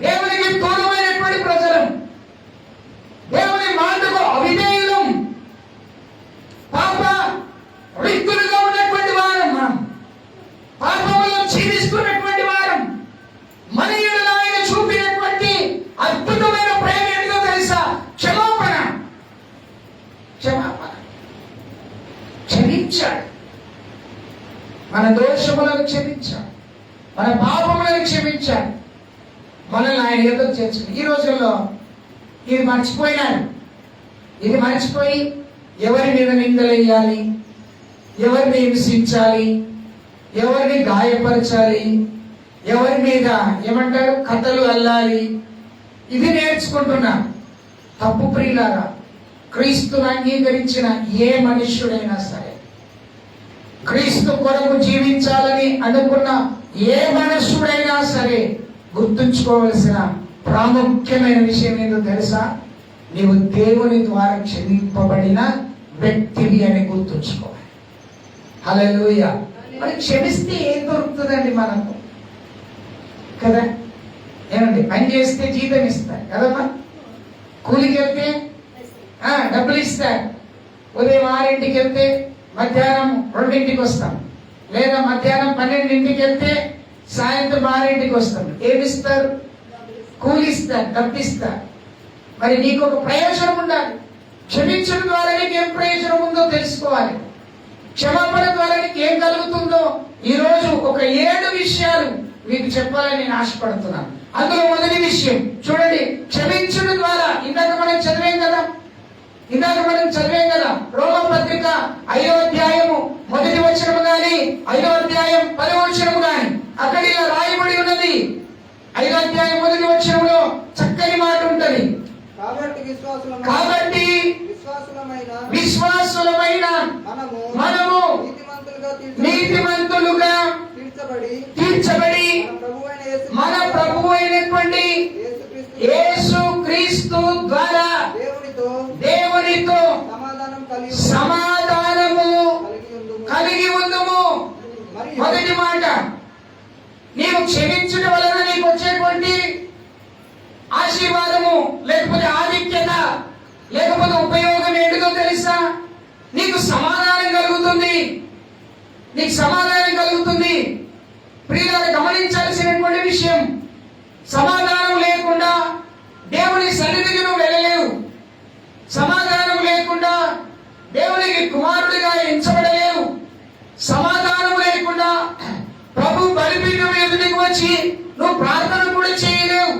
దేవునికి దూరమైనటువంటి ప్రజలం, దేవుని మాటకు అవిధేయులం, పాప క్షమాపణ. క్షమించాడు, మన దోషములను క్షమించాడు, మన పాపములను క్షమించాడు, మనల్ని ఆయన ఎదురు చేర్చాడు. ఈ రోజుల్లో ఇది మర్చిపోయినాడు. ఇది మర్చిపోయి ఎవరి మీద నిందలేయాలి, ఎవరిని హింసించాలి, ఎవరిని గాయపరచాలి, ఎవరి మీద ఏమంటారు కథలు అల్లాలి, ఇది నేర్చుకుంటున్నా. తప్పు ప్రియులారా. క్రీస్తును అంగీకరించిన ఏ మనుష్యుడైనా సరే, క్రీస్తు కొరకు జీవించాలని అనుకున్న ఏ మనుష్యుడైనా సరే గుర్తుంచుకోవలసిన ప్రాముఖ్యమైన విషయం ఏంటో తెలుసా? నీవు దేవుని ద్వారా క్షమింపబడిన వ్యక్తివి అని గుర్తుంచుకోవాలి. హల్లెలూయా. మరి క్షమిస్తే ఏం దొరుకుతుందండి మనకు? కదా, ఏమండి? పని చేస్తే జీతం ఇస్తారు కదమ్మా, కూలికి వెళ్తే డబ్బులు ఇస్తారు. ఉదయం 6ంటికి వెళ్తే మధ్యాహ్నం 2ంటికి వస్తాం, లేదా మధ్యాహ్నం 12ంటికి వెళ్తే సాయంత్రం 6ంటికి వస్తాం. ఏమిస్తారు? కూలి ఇస్తారు, డబ్బు ఇస్తారు. మరి నీకు ఒక ప్రయోజనం ఉండాలి. క్షమించడం ద్వారా నీకు ఏం ప్రయోజనం ఉందో తెలుసుకోవాలి. క్షమాపణ ద్వారా నీకు ఏం కలుగుతుందో ఈ రోజు ఒక 7 విషయాలు మీకు చెప్పాలని నేను ఆశపడుతున్నాను. అందులో మొదటి విషయం చూడండి, క్షమించడం ద్వారా ఇందాక మనం చదివాం కదా రోమపత్రిక 5వ అధ్యాయము 1వ వచనము గాని 5వ అధ్యాయం 10వ వచనము గాని అక్కడ ఇలా రాయబడి ఉన్నది. 5వ అధ్యాయం 1వ వచనంలో చక్కని మాట ఉంటది. కాబట్టి విశ్వాసులమైన మనము నీతిమంతులుగా తీర్చబడి మన ప్రభువు అయినటువంటి యేసు క్రీస్తు ద్వారా దేవునితో సమాధానము కలిగి ఉందుము. మొదటి మాట, నీవు క్షమించడం వలన నీకు వచ్చేటువంటి ఆశీర్వాదము లేకపోతే ఆధిక్యత లేకపోతే ఉపయోగం ఏంటిదో తెలుసా? నీకు సమాధానం కలుగుతుంది. ప్రియులారా, గమనించాల్సినటువంటి విషయం, సమాధానం లేకుండా దేవుని సన్నిధికి నువ్వు వెళ్ళలేవు. సమాధానం లేకుండా దేవునికి కుమారుడిగా ఎంచబడలేవు. సమాధానం లేకుండా ప్రభు బలిపీఠం ఎదుటికి వచ్చి నువ్వు ప్రార్థన కూడా చేయలేవు.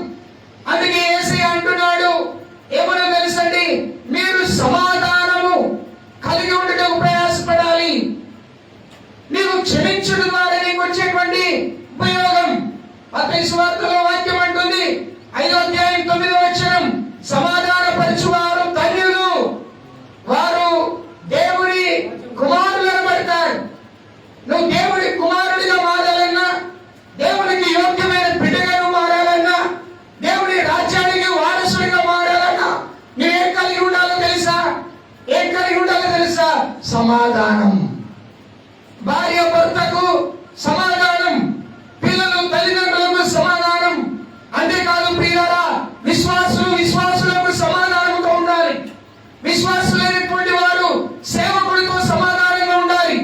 అందుకే యేసయ్య అంటున్నాడు, ఏమన్నా తెలుసండి, మీరు సమాధానము కలిగి ఉండటకు ప్రయాసపడాలి. నీవు క్షమించడం ద్వారా నీకు వచ్చేటువంటి ఉపయోగం. మత్తయి సువార్తలో వాక్యం అంటుంది 5వ అధ్యాయం 9వ వచనం, సమాధాన పరచువారు ధన్యులు, వారు దేవుని కుమారులను పడతారు. నువ్వు దేవుడి కుమారుడిగా మారాలన్నా, దేవునికి యోగ్యమైన బిడ్డగా మారాలన్నా, దేవుని రాజ్యానికి వారసుడిగా మారాలన్నా నువ్వేం కలిగి ఉండాలో తెలుసా? సమాధానం. భార్య భర్తకు సమాధానం, పిల్లలు తల్లిదండ్రులకు సమాధానం. అంతేకాదు ప్రియులారా, విశ్వాసులకు సమాధానంతో ఉండాలి. విశ్వాసులైనటువంటి వారు సేవకుడితో సమాధానంగా ఉండాలి.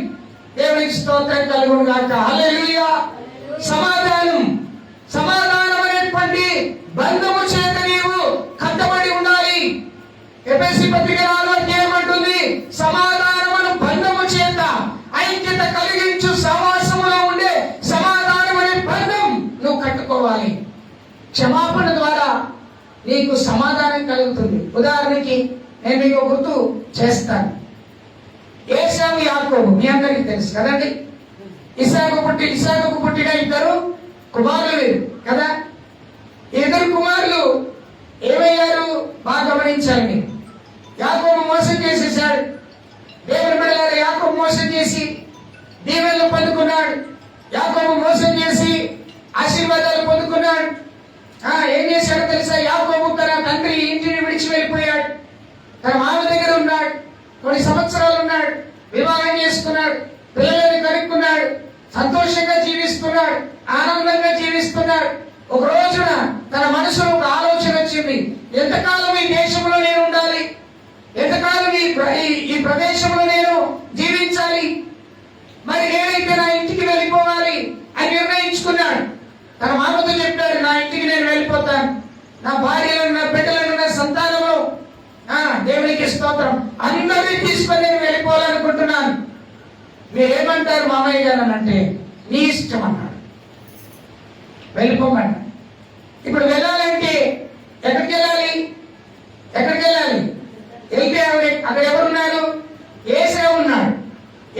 దేవునికి స్తోత్రం కలుగును గాక. హల్లెలూయా. సమాధానం అనేటువంటి బంధము చేత నీవు కట్టబడి ఉండాలి. ఎఫెసీ పత్రిక 4వ అధ్యాయం అంటుంది, సమాధానమును బంధము చేత ఐక్యత కలిగించు సహవాసములో ఉండే సమాధానం అనే బంధం నువ్వు కట్టుకోవాలి. క్షమాపణ ద్వారా నీకు సమాధానం కలుగుతుంది. ఉదాహరణకి నేను మీకు గుర్తు చేస్తాను. ఏశావు యాకోబు మీ అందరికీ తెలుసు కదండి. ఇస్సాకుకు పుట్టిన 2 కుమారులు కదా. 2 కుమారులు ఏమయ్యారు బాగా గమనించాలి. యాకోబు మోసం చేసేసాడు. దేవుని బిడ్డలారా, యాకోబు మోసం చేసి దీవెనలు పొందుకున్నాడు. యాకోబు మోసం చేసి ఆశీర్వాదాలు పొందుకున్నాడు. ఏం చేశాడో తెలుసా? యాకోబు తన తండ్రి ఇంటిని విడిచి వెళ్ళిపోయాడు. తన మామ దగ్గర ఉన్నాడు. కొన్ని సంవత్సరాలు ఉన్నాడు. వివాహం చేసుకున్నాడు. పిల్లలని కనుక్కున్నాడు. సంతోషంగా జీవిస్తున్నాడు. ఆనందంగా జీవిస్తున్నాడు. ఒక రోజున తన మనసులో ఒక ఆలోచన వచ్చింది. ఎంతకాలం ఈ దేశంలో నేను ఉండాలి? ఎంతకాలం ఈ ప్రదేశంలో నేను జీవించాలి? మరి నేనైతే నా ఇంటికి వెళ్ళిపోవాలి అని నిర్ణయించుకున్నాడు. తన మామతో చెప్పాడు, నా ఇంటికి నేను వెళ్ళిపోతాను. నా భార్యలను, నా బిడ్డలను, నా సంతానము దేవునికి స్తోత్రం. అందరినీ తీసుకొని నేను వెళ్ళిపోవాలనుకుంటున్నాను. మీరేమంటారు మామయ్య గారు అని అంటే, నీ ఇష్టం అన్నాడు. వెళ్ళిపోమన్నా. ఇప్పుడు వెళ్ళాలంటే ఎక్కడికి వెళ్ళాలి? వెళ్తే అక్కడ ఎవరున్నారు? యేసేపు ఉన్నాడు.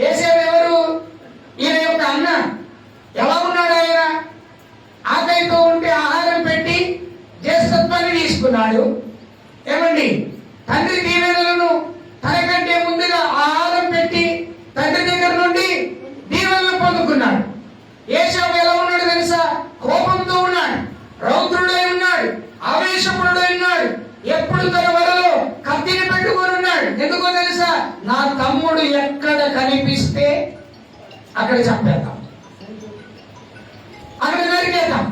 యేసేపు ఎవరు? ఈయన యొక్క అన్న. ఎలా ఉన్నాడు ఆయన? ఆకలితో ఉంటే ఆహారం పెట్టి జ్యేష్ఠత్వాన్ని తీసుకున్నాడు. ఏమండి, తండ్రి దీవెనలను తనకంటే ముందుగా ఆహారం పెట్టి తండ్రి దగ్గర నుండి దీవెనలు పొందుకున్నాడు. యేసేపు ఎలా ఉన్నాడు తెలుసా? కోపంతో ఉన్నాడు, రౌద్రుడై ఉన్నాడు, ఆవేశపరుడై ఉన్నాడు. ఎప్పుడు తన వరలో కత్తిని పెట్టుకొని ఉన్నాడు. ఎందుకో తెలుసా? నా తమ్ముడు ఎక్కడ కనిపిస్తే అక్కడ చంపేద్దాం, అక్కడ నరికేద్దాం.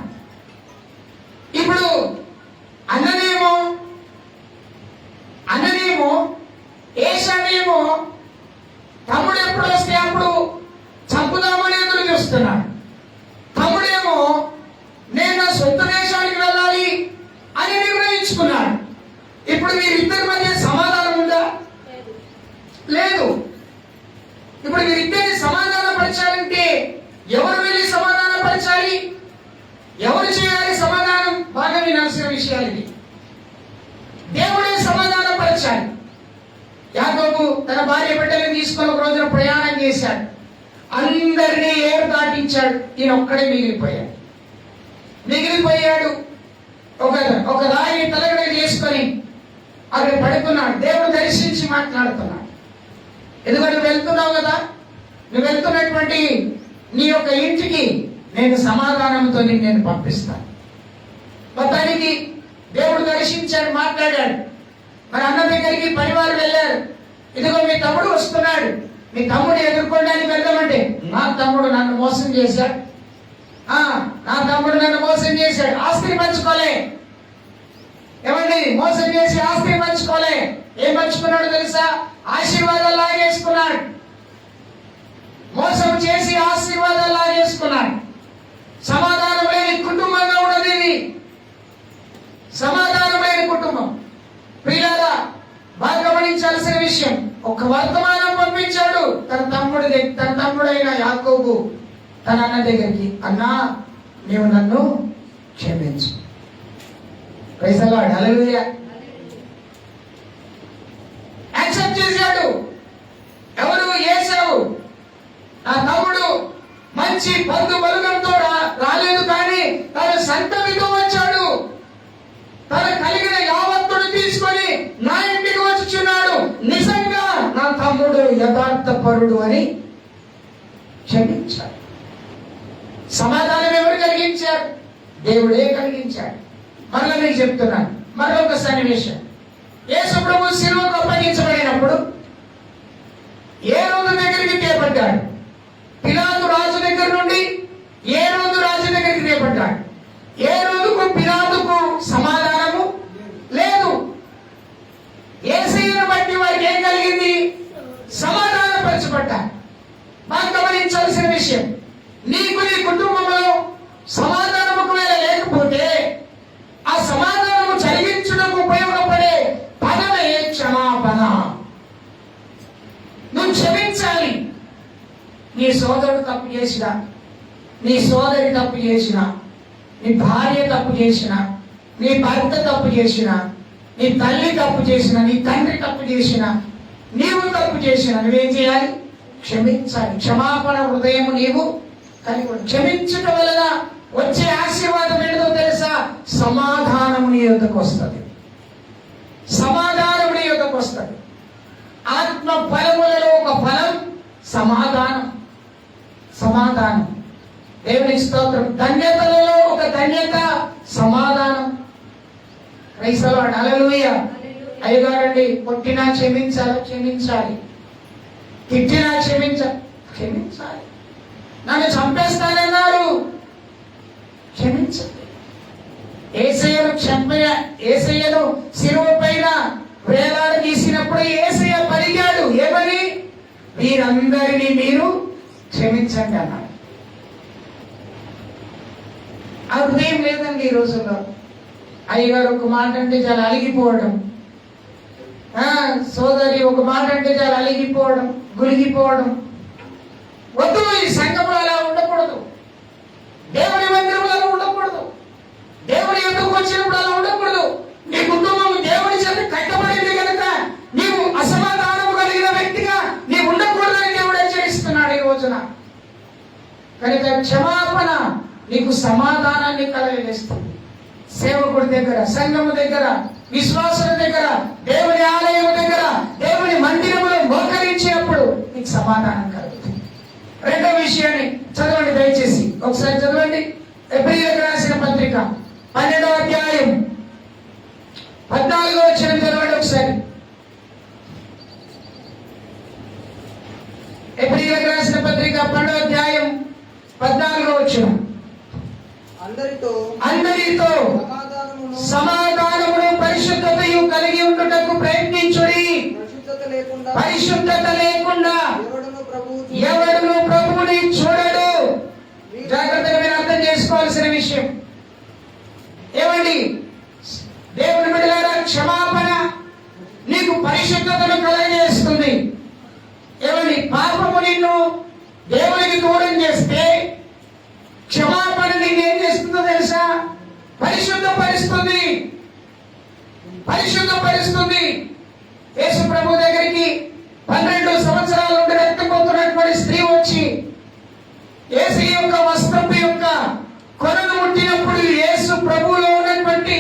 ఇప్పుడు అన్ననేమో ఏషానేమో తమ్ముడు ఎప్పుడు వస్తే అప్పుడు చంపుదామని ఎదురు చూస్తున్నాడు. తమ్ముడేమో నేను నా సొంత దేశానికి వెళ్ళాలి అని నిర్ణయించుకున్నాడు. ఇప్పుడు వీరిద్దరి మధ్య సమాధానం ఉందా? లేదు. ఇప్పుడు వీరిద్దరిని సమాధాన పరచాలంటే ఎవరు వెళ్ళి సమాధాన పరచాలి? ఎవరు చేయాలి సమాధానం? బాగా వినాల్సిన విషయాలు ఇది. దేవుడే సమాధాన పరచాలి. యాకోబు తన భార్య బిడ్డలను తీసుకొని ఒక రోజున ప్రయాణం చేశాడు. అందరినీ ఏరు దాటించాడు. ఈయన ఒక్కడే మిగిలిపోయాడు. ఒక రాయిని తలగడ చేసుకొని అక్కడ పడుకున్నాడు. దేవుడు దర్శించి మాట్లాడుతున్నాడు. ఎందుకంటే నువ్వు వెళ్తున్నావు కదా, నువ్వు వెళ్తున్నటువంటి నీ యొక్క ఇంటికి నేను సమాధానంతో నేను పంపిస్తాను. మొత్తానికి దేవుడు దర్శించాడు, మాట్లాడాడు. మరి అన్న దగ్గరికి పరివారు వెళ్ళారు. ఇదిగో మీ తమ్ముడు వస్తున్నాడు, మీ తమ్ముడు ఎదుర్కోవడానికి వెళ్దామంటే నా తమ్ముడు నన్ను మోసం చేశాడు, ఆస్తిని పంచుకోలే. ఏమండి, మోసం చేసి ఆస్తిని పంచుకోలే. ఏం పంచుకున్నాడు తెలుసా? ఆశీర్వాదాలు లాగేసుకున్నాడు. మోసం చేసి ఆశీర్వాదాలు లాగేసుకున్నాడు. సమాధానం లేని కుటుంబంగా ఉన్నది ఇది. సమాధానం లేని కుటుంబం. ప్రియులారా, బాగా గమనించాల్సిన విషయం, ఒక వర్తమానం పంపించాడు తన తమ్ముడైన యాకోబు తన అన్న దగ్గరికి. అన్నా, నీవు నన్ను క్షమించు. Praise the lord, hallelujah. Accept చేశాడు. ఎవరు? యేసేపు. నా తమ్ముడు మంచి బంధు బలగంతో రాలేదు, కానీ తన సంతతితో వచ్చాడు. తన కలిగిన యావత్తును తీసుకొని నా ఇంటికి వచ్చుచున్నాడు. నిజంగా నా తమ్ముడు యథార్థపరుడు అని క్షమించాడు. సమాధానం ఎవరు కలిగించారు? దేవుడే కలిగించాడు. మరలా మీకు చెప్తున్నాను మరొక సన్నివేశం. యేసు ప్రభు శిలువకు అప్పగించబడినప్పుడు ఏ రోజు దగ్గరికి తేపడ్డాడు? పిలాతు రాజు దగ్గర నుండి ఏ రోజు రాజు దగ్గరికి తేపడ్డాడు. ఏ రోజుకు పిలాతుకు సమాధానము లేదు. యేసయ్యను బట్టి వారికి ఏం కలిగింది? సమాధానపరచబడ్డారు. మనం గమనించాల్సిన విషయం, నీకు నీ కుటుంబంలో సమాధానము ఒకవేళ లేకపోతే ఆ సమాధానము జరిగించడానికి ఉపయోగపడే పదమే క్షమాపణ. నువ్వు క్షమించాలి. నీ సోదరుడు తప్పు చేసినా, నీ సోదరి తప్పు చేసినా, నీ భార్య తప్పు చేసినా, నీ భర్త తప్పు చేసినా, నీ తల్లి తప్పు చేసినా, నీ తండ్రి తప్పు చేసినా, నీవు తప్పు చేసినా నువ్వేం చేయాలి? క్షమించాలి. క్షమాపణ హృదయం నీవు కలిగి క్షమించటం వలన వచ్చే ఆశీర్వాదం ఏంటో తెలుసా? సమాధానము నీ యొద్దకు వస్తుంది. సమాధానం నీ యొద్దకు వస్తుంది. ఆత్మ ఫలములలో ఒక ఫలం సమాధానం. సమాధానం. దేవుని స్తోత్రం. ధన్యతలలో ఒక ధన్యత సమాధానం. ప్రైజ్ ది లార్డ్, హల్లెలూయా. అయ్యగారండి, కొట్టినా క్షమించాలి. తిట్టినా క్షమించాలి. నన్ను చంపేస్తానన్నారు, క్షమించండి. యేసయ్యను శిలువ పైన వేలాడదీసినప్పుడు యేసయ్య పలికాడు ఏమని? వీరందరినీ మీరు క్షమించండి అన్నాడు. ఆ హృదయం లేదండి ఈ రోజుల్లో. అయ్యగారు ఒక మాట అంటే చాలా అలిగిపోవడం. సోదరి ఒక మాట అంటే చాలా అలిగిపోవడం, గులిగిపోవడం. వద్దు, ఈ సంఘంలో అలా ఉండకూడదు, దేవుని మందిరంలో అలా ఉండకూడదు, దేవుని ఎందుకు వచ్చినప్పుడు అలా ఉండకూడదు. నీ కుటుంబం దేవుని చేత కట్టబడింది కనుక నీవు అసమాధానం కలిగిన వ్యక్తిగా నీవు ఉండకూడదని దేవుడు హెచ్చరిస్తున్నాడు ఈ రోజున. కనుక క్షమాపణ నీకు సమాధానాన్ని కలగజేస్తుంది. సేవకుడి దగ్గర, సంఘము దగ్గర, విశ్వాసుల దగ్గర, దేవుని ఆలయం దగ్గర, దేవుని మందిరంలో మోకరించినప్పుడు నీకు సమాధానం కలుగుతుంది. రెండో విషయాన్ని చదవండి దయచేసి, ఒకసారి చదవండి. ఎబ్రీయులకు రాసిన పత్రిక 12వ అధ్యాయం 14వ వచనం చదవండి ఒకసారి. ఎబ్రీయులకు రాసిన పత్రిక 12వ అధ్యాయం 14వ వచనం. అందరితో సమాధానమును పరిశుద్ధతయు కలిగి ఉండుటకు ప్రయత్నించుడి. పరిశుద్ధత లేకుండా ఎవడును ప్రభువుని చూడడు. జాగ్రత్తగా మీరు అర్థం చేసుకోవాల్సిన విషయం ఏమండి, దేవుని బిడ్డలారా, క్షమాపణ నీకు పరిశుద్ధతను కలగజేస్తుంది. ఏమండి, పాపము నిన్ను దేవునికి దూరం చేస్తే క్షమాపణ నీకు ఏం చేస్తుందో తెలుసా? పరిశుద్ధపరుస్తుంది. పరిశుద్ధపరుస్తుంది. యేసు ప్రభు దగ్గరికి 12 సంవత్సరాల నుండి రక్తపోతున్నటువంటి స్త్రీ వచ్చి యేసు యొక్క వస్త్రపు యొక్క కొనను ముట్టినప్పుడు యేసు ప్రభువులో ఉన్నటువంటి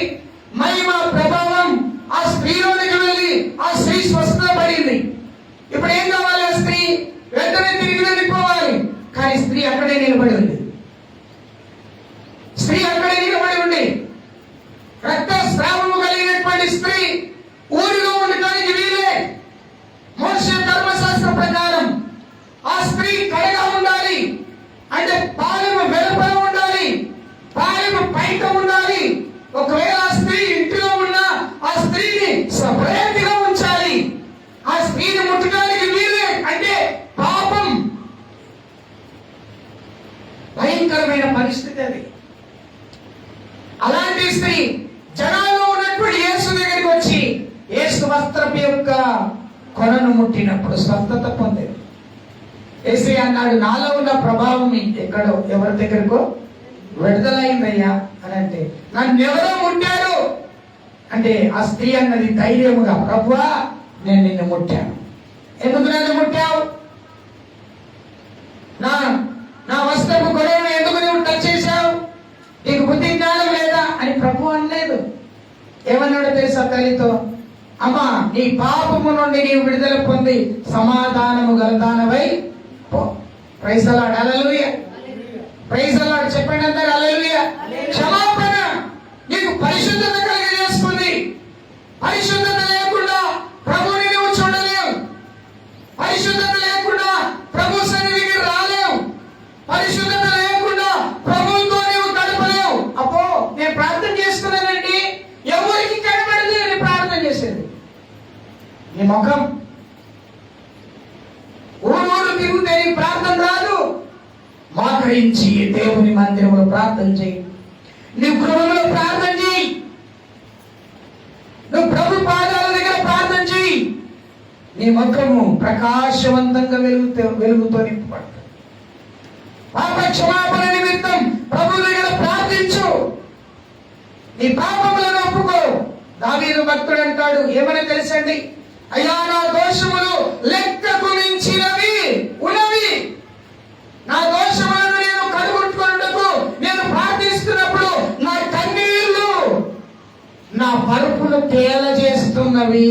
మహిమ ప్రభావం ఆ స్త్రీలోనికి వెళ్ళి ఆ స్త్రీ స్వస్థత పడింది. ఇప్పుడు ఏం కావాలి? ఆ స్త్రీ వెంటనే తిరిగి వెళ్ళిపోవాలి. కానీ స్త్రీ అక్కడే నిలబడి ఉంది. స్త్రీ అక్కడే నిలబడి ఉంది. రక్తస్రావము కలిగినటువంటి స్త్రీ ఊరిలో ఉండటానికి వీలే. మోషే ధర్మశాస్త్ర ప్రకారం ఆ స్త్రీ కడగా ఉండాలి. అంటే పాలెము వెలుపల ఉండాలి, పాలెము బయట ఉండాలి. ఒకవేళ ఆ స్త్రీ ఇంటిలో ఉన్న ఆ స్త్రీని సపరేట్గా ఉంచాలి. ఆ స్త్రీని ముట్టడానికి వీలే. అంటే పాపం. భయంకరమైన పరిస్థితి అది. అలాంటి స్త్రీ జనాల్లో ఉన్నటువంటి యేసు దగ్గరికి వచ్చి యేసు వస్త్రపు యొక్క కొనను ముట్టినప్పుడు స్వస్థత పొందేది. యేసు అన్నాడు, నాలో ఉన్న ప్రభావం ఎక్కడో ఎవరి దగ్గరకో విడుదలైందయ్యా అని. అంటే నన్ను ఎవరో ముట్టారు అంటే ఆ స్త్రీ అన్నది ధైర్యముగా, ప్రభువా నేను నిన్ను ముట్టాను. ఎందుకు నన్ను ముట్టావు? నా వస్త్రపు కొనను ఎందుకు నువ్వు టచ్ చేశావు? నీకు బుద్ధి జ్ఞానం లేదా అని ప్రభు అనలేదు. ఏమన్నాడో తెలుసా తల్లితో? అమ్మా, నీ పాపము నుండి నీవు విడుదల పొంది సమాధానము గలదానవై పో. Praise the lord. Hallelujah. Praise the lord. చెప్పండి అందరూ హల్లెలూయా. క్షమాపణ నీకు పరిశుద్ధత కలిగజేస్తుంది. పరిశుద్ధత లేకుండా ప్రభువుని నువ్వు చూడలేవు. పరిశుద్ధత లేకుండా ప్రభు సన్నిధికి రాలేవు. పరిశుద్ధత లేకుండా ప్రభువుతో నీవు గడపలేవు. అప్పో నేను ప్రార్థన చేస్తున్నానండి, ఎవరికి కనబడదు నేను ప్రార్థన చేసేది. నీ ముఖం ఊరు తిరుగుతే నీ ప్రార్థన రాదు. మోకరించి దేవుని మందిరంలో ప్రార్థన చేయి. నీ గృహంలో ప్రార్థన చేయి. నువ్వు ప్రభు పాదాల దగ్గర ప్రార్థన చేయి. నీ ముఖము ప్రకాశవంతంగా వెలుగుతో నింపబడుతుంది. పాప క్షమాపణ నిమిత్తం ప్రభు దగ్గర ప్రార్థించు. నీ పాపములను ఒప్పుకో. దావీదు భక్తుడు అంటాడు, ఏమని తెలుసండి? అయ్యా, నా దోషములు లెక్కకు మించినవి ఉన్నవి. నా దోషములను నేను కడుగుట్టుకొనుటకు నేను ప్రార్థిస్తున్నప్పుడు నా కన్నీళ్లు నా పరుపును తేలజేస్తున్నవి.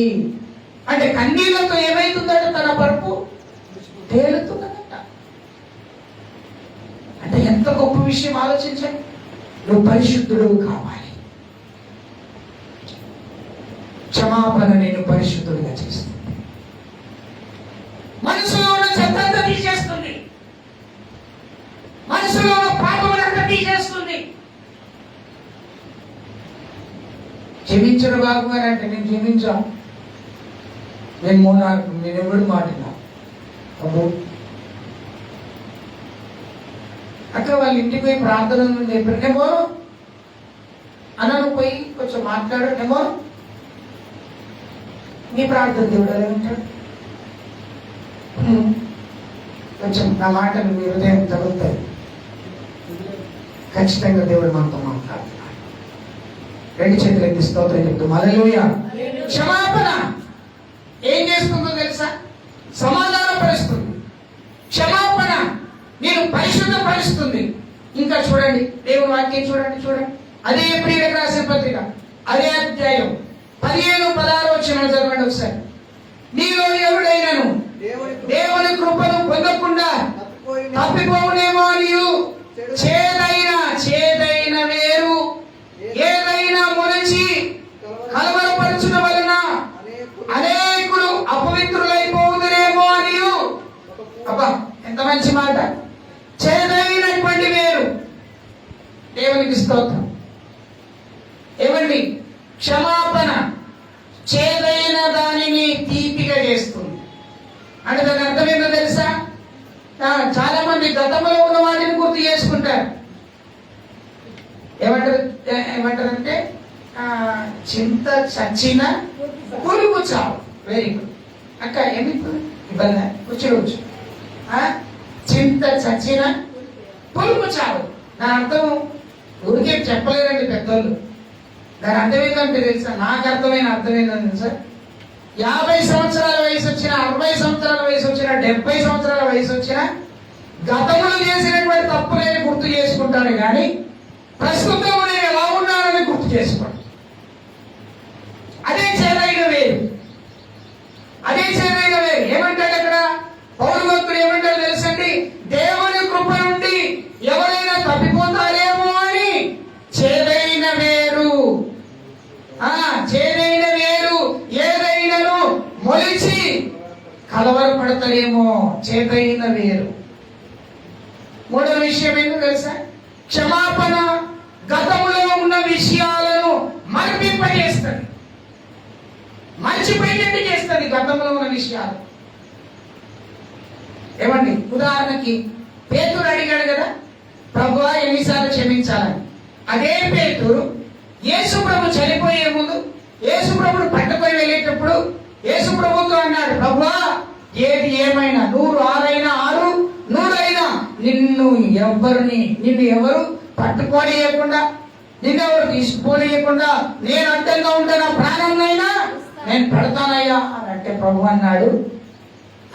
అంటే కన్నీళ్లతో ఏమైతుందంట? తన పరుపు తేలుతున్నదంట. అంటే ఎంత గొప్ప విషయం ఆలోచించండి. నువ్వు పరిశుద్ధుడు కావాలి. క్షమాపణ నేను పరిశుద్ధుడిగా చేస్తుంది. మనసులో ఉన్న చెత్తంతా తీసేస్తుంది. మనసులో ఉన్న పాపములంతా తీసేస్తుంది. క్షమించడు బాబు గారు అంటే నేను క్షమించా, నేను ఎవడు మాటినా అబ్బో అక్క వాళ్ళ ఇంటికి పోయి ప్రార్థన చెప్పారు. ఏమో అన్న నువ్వు పోయి కొంచెం మాట్లాడు. ఏమో నీ ప్రార్థన దేవుడు ఎలా ఉంటాడు? కొంచెం నా మాటలు మీ హృదయం తగులుతాయి. ఖచ్చితంగా దేవుడు మనతో మాట్లాడుతున్నాడు. రెండు చేతులు ఎత్తి స్తోత్రం చెప్తాం. హల్లెలూయా. క్షమాపణ ఏం చేస్తుందో తెలుసా? సమాధానపరుస్తుంది. క్షమాపణ నేను పరిశుద్ధపరుస్తుంది. ఇంకా చూడండి, దేవుని వాక్యం చూడండి. అదే ప్రియులకు రాసిన పత్రిక అదే అధ్యాయం 15-16 వచనాలు చదవండి ఒకసారి. నీలో ఎవడైనాను దేవుని కృపను పొందకుండా తప్పిపోవునేమో అనియు చేదైన వేరు ఏదైనా మొలిచి కలవరపరచుట వలన అనేకులు అపవిత్రులైపోదురేమో అనియు. అబ్బా, ఎంత మంచి మాట! చేదైనటువంటి వేరు. దేవునికి స్తోత్రం. ఏమండి? క్షమాపణ చేదైన దానిని తీపిగా చేస్తుంది. అంటే దాని అర్థం ఏంటో తెలుసా? చాలా మంది గతంలో ఉన్న వాటిని గుర్తు చేసుకుంటారు. ఏమంటారంటే చింత చచ్చిన పురుగు చావు. వెరీ గుడ్ అక్క. ఏమి ఇబ్బంది? కూర్చోవచ్చు. చింత చచ్చిన పురుగు చావు. దాని అర్థం ఊరికే చెప్పలేదండి పెద్దోళ్ళు. దాని అర్థం ఏంటంటే తెలుసా? నాకు అర్థమైన అర్థం ఏంటంటే తెలుసా? 50 సంవత్సరాల వయసు వచ్చిన, 60 సంవత్సరాల వయసు వచ్చిన, 70 సంవత్సరాల వయసు వచ్చిన గతంలో చేసినటువంటి తప్పులేని గుర్తు చేసుకుంటాను, కానీ ప్రస్తుతం నేను ఎలా ఉన్నానని గుర్తు చేసుకోండి. అదే చేదైన వేరు. ఏమంటాడు అక్కడ పౌలు భక్తుడు? ఏమంటాడు తెలుసండి? దేవుని కృప నుండి ఎవరైనా తప్పిపోతారేమో అని చేదైన వేరు. చేదైన వేరు ఏదైనాను మొలిచి కలవరపడతారేమో. చేదైన వేరు. మూడవ విషయం ఏంటో తెలుసా? క్షమాపణ గతంలో ఉన్న విషయాలను మరిపింపజేస్తుంది, మర్చిపోయేటట్టు చేస్తుంది. గతంలో ఉన్న విషయాలు ఏమండి? ఉదాహరణకి పేతురు అడిగాడు కదా, ప్రభువా ఎన్నిసార్లు క్షమించాలని. అదే పేతురు యేసు ప్రభు చనిపోయే ముందు యేసు ప్రభుని పట్టుకొని వెళ్ళేటప్పుడు యేసు ప్రభుతో అన్నాడు, ప్రభువా ఏది ఏమైనా 100 6 6 100 నిన్ను ఎవరు పట్టుకోనియకుండా, నిన్నెవరు తీసుకుపోనియకుండా నేను అడ్డంగా ఉంటే నా ప్రాణంనైనా నేను పెడతానయ్యా అని అంటే ప్రభు అన్నాడు.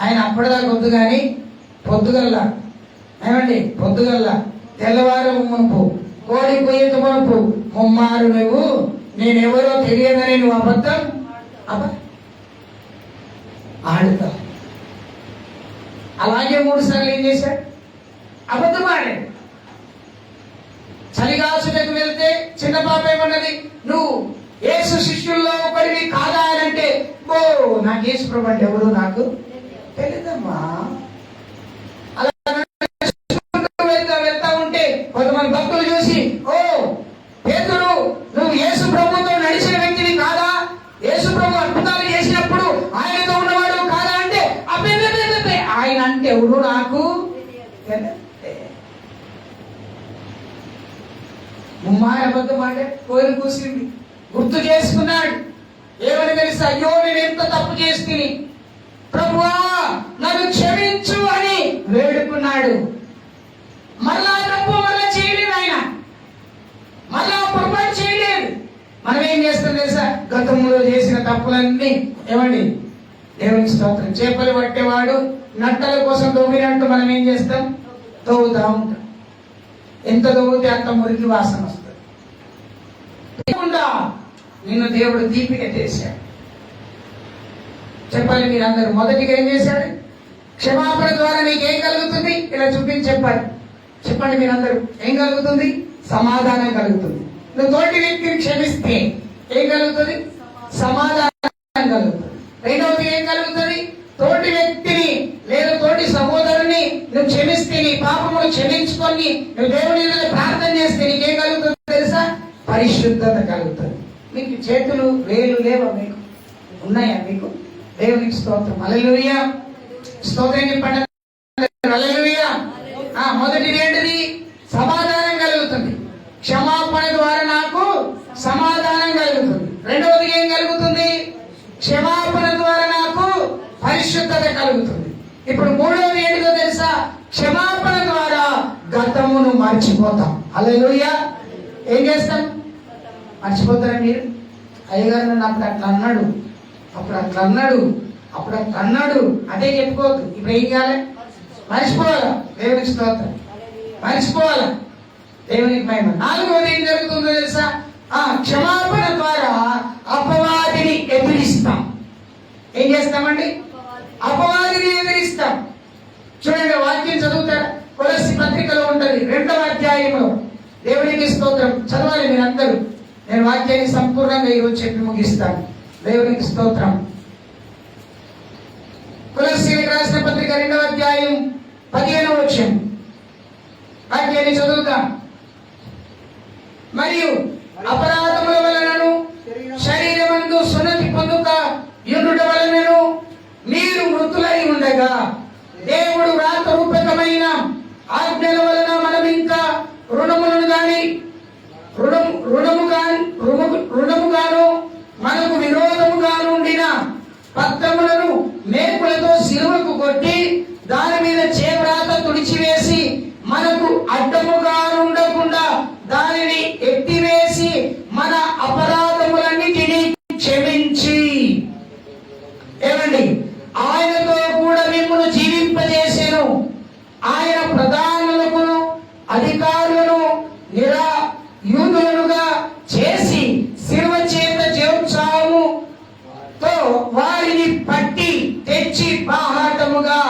ఆయన అప్పటిదాకా వద్దు కానీ పొద్దుగల్లా తెల్లవారు మునుపు కోడి కొయ్యక మునుపు ముమ్మారు నువ్వు నేనెవరో తెలియదని నువ్వు అబద్ధం ఆడుతా. అలాగే 3 సార్లు ఏం చేశాడు? అబద్ధం ఆడాడు. చలిగాసులకు వెళ్తే చిన్న పాప ఏమన్నది? నువ్వు యేసు శిష్యుల్లో ఒకడివి కాదా అని అంటే, ఓ నాకు యేసు ప్రభు అంటే ఎవరు నాకు తెలియదమ్మా. అలా వెళ్తా ఉంటే కొంతమంది భక్తులు చూసి, ఓ పేతురు నువ్వు యేసు ప్రభుతో నడిచిన వ్యక్తివి కాదా? యేసు ప్రభు అద్భుతాలు చేసినప్పుడు ఆయనతో ఉన్నవాడు కాదా అంటే, అబ్బే ఆయన అంటే ఎవరు నాకు ముమ్మాయ అబద్ధం అంటే కోరి కూసింది. గుర్తు చేసుకున్నాడు. ఏమని తెలుసా? అయ్యో నేను ఎంత తప్పు చేస్తుంది, ప్రభువా నన్ను క్షమించు అని వేడుకున్నాడు. మళ్ళా తప్పు చేయలేదు. ఆయన మళ్ళా పొరపాటు చేయలేదు. మనం ఏం చేస్తాం తెలుసా? గతంలో చేసిన తప్పులన్నీ ఏమండి? దేవునికి స్తోత్రం. చేపలు పట్టేవాడు నట్టల కోసం తవ్వినట్టు మనం ఏం చేస్తాం? తవ్వుతా ఉంటాం. ఎంత తవ్వుతే అంత మురికి వాసన వస్తుంది. నిన్ను దేవుడు దీపిక చేశాడు. చెప్పాలి మీరందరూ. మొదటిగా ఏం చేశాడు? క్షమాపణ ద్వారా నీకేం కలుగుతుంది? ఇలా చూపించి చెప్పండి మీరందరూ. ఏం కలుగుతుంది? సమాధానం కలుగుతుంది. నువ్వు తోటి వ్యక్తిని క్షమిస్తే ఏం కలుగుతుంది? సమాధానం కలుగుతుంది. రెండవది ఏం కలుగుతుంది? తోటి వ్యక్తిని లేదా తోటి సహోదరుని నువ్వు క్షమిస్తే, నీ పాపములు క్షమించుకొని నువ్వు దేవుని ప్రార్థన చేస్తే నీకేం కలుగుతుంది తెలుసా? పరిశుద్ధత కలుగుతుంది. మీకు చేతులు వేలు లేవా? మీకు ఉన్నాయా? మీకు దేవునికి స్తోత్రం. హల్లెలూయా. స్తోత్రం చెప్పండి. హల్లెలూయా. మొదటిది ఏంటిది? సమాధానం కలుగుతుంది. క్షమాపణ ద్వారా నాకు సమాధానం కలుగుతుంది. రెండవది ఏం కలుగుతుంది? క్షమాపణ ప్రశాంతత కలుగుతుంది. ఇప్పుడు మూడవది ఏంటిదో తెలుసా? క్షమాపణ ద్వారా గతమును మర్చిపోతాం. హల్లెలూయా. ఏం చేస్తాం? మర్చిపోతారా మీరు? అయ్యగారు నన్ను అప్పుడు అట్లా అన్నాడు, అప్పుడు అట్లా అన్నాడు, అప్పుడు అట్లా అన్నాడు అదే చెప్పుకోవద్దు. ఇప్పుడు ఏం చేయాలి? మర్చిపోవాలా. దేవునికి స్తోత్రం. మర్చిపోవాలా. దేవునికి మహిమ. నాలుగవది ఏం జరుగుతుందో తెలుసా? క్షమాపణ ద్వారా అపవాదిని ఎదిరిస్తాం. ఏం చేస్తామండి? అపవాదిని ఎదిరిస్తాం. చూడండి, వాక్యం చదువుతారా? కొలస్సీ పత్రికలో ఉంటది 2వ అధ్యాయంలో. దేవునికి స్తోత్రం. చదవాలి మీరందరూ. నేను వాక్యాన్ని సంపూర్ణంగా ఈరోజు చెప్పి ముగిస్తాను. దేవునికి స్తోత్రం. కొలస్సీలకు రాసిన పత్రిక 2వ అధ్యాయం 15వ వచనం వాక్యాన్ని చదువుతాం. మరియు అపరాధముల వలనను శరీరమందు సున్నతి పొందుక యునుట వలనను మీరు మృతులై ఉండగా దేవుడు రాత రూపకమైన ఆజ్ఞల వలన మనం ఇంకా రుణముగాను మనకు విరోధముగా ఉండిన పత్రములను మేకులతో సిలువకు కొట్టి దాని మీద చేవ్రాత తుడిచివేసి మనకు అడ్డముగా ఉండకుండా దానిని ఎత్తివేసి మన అపరాధములన్నిటినీ క్షమించి ఏమండి ఆయనతో కూడా మిమ్మల్ని జీవింపజేసెను. ఆయన ప్రధానులకు అధికారులను యూదులుగా చేసి శిలువ చేత జయోత్సాహముతో వారిని పట్టి తెచ్చి బాహాటముగా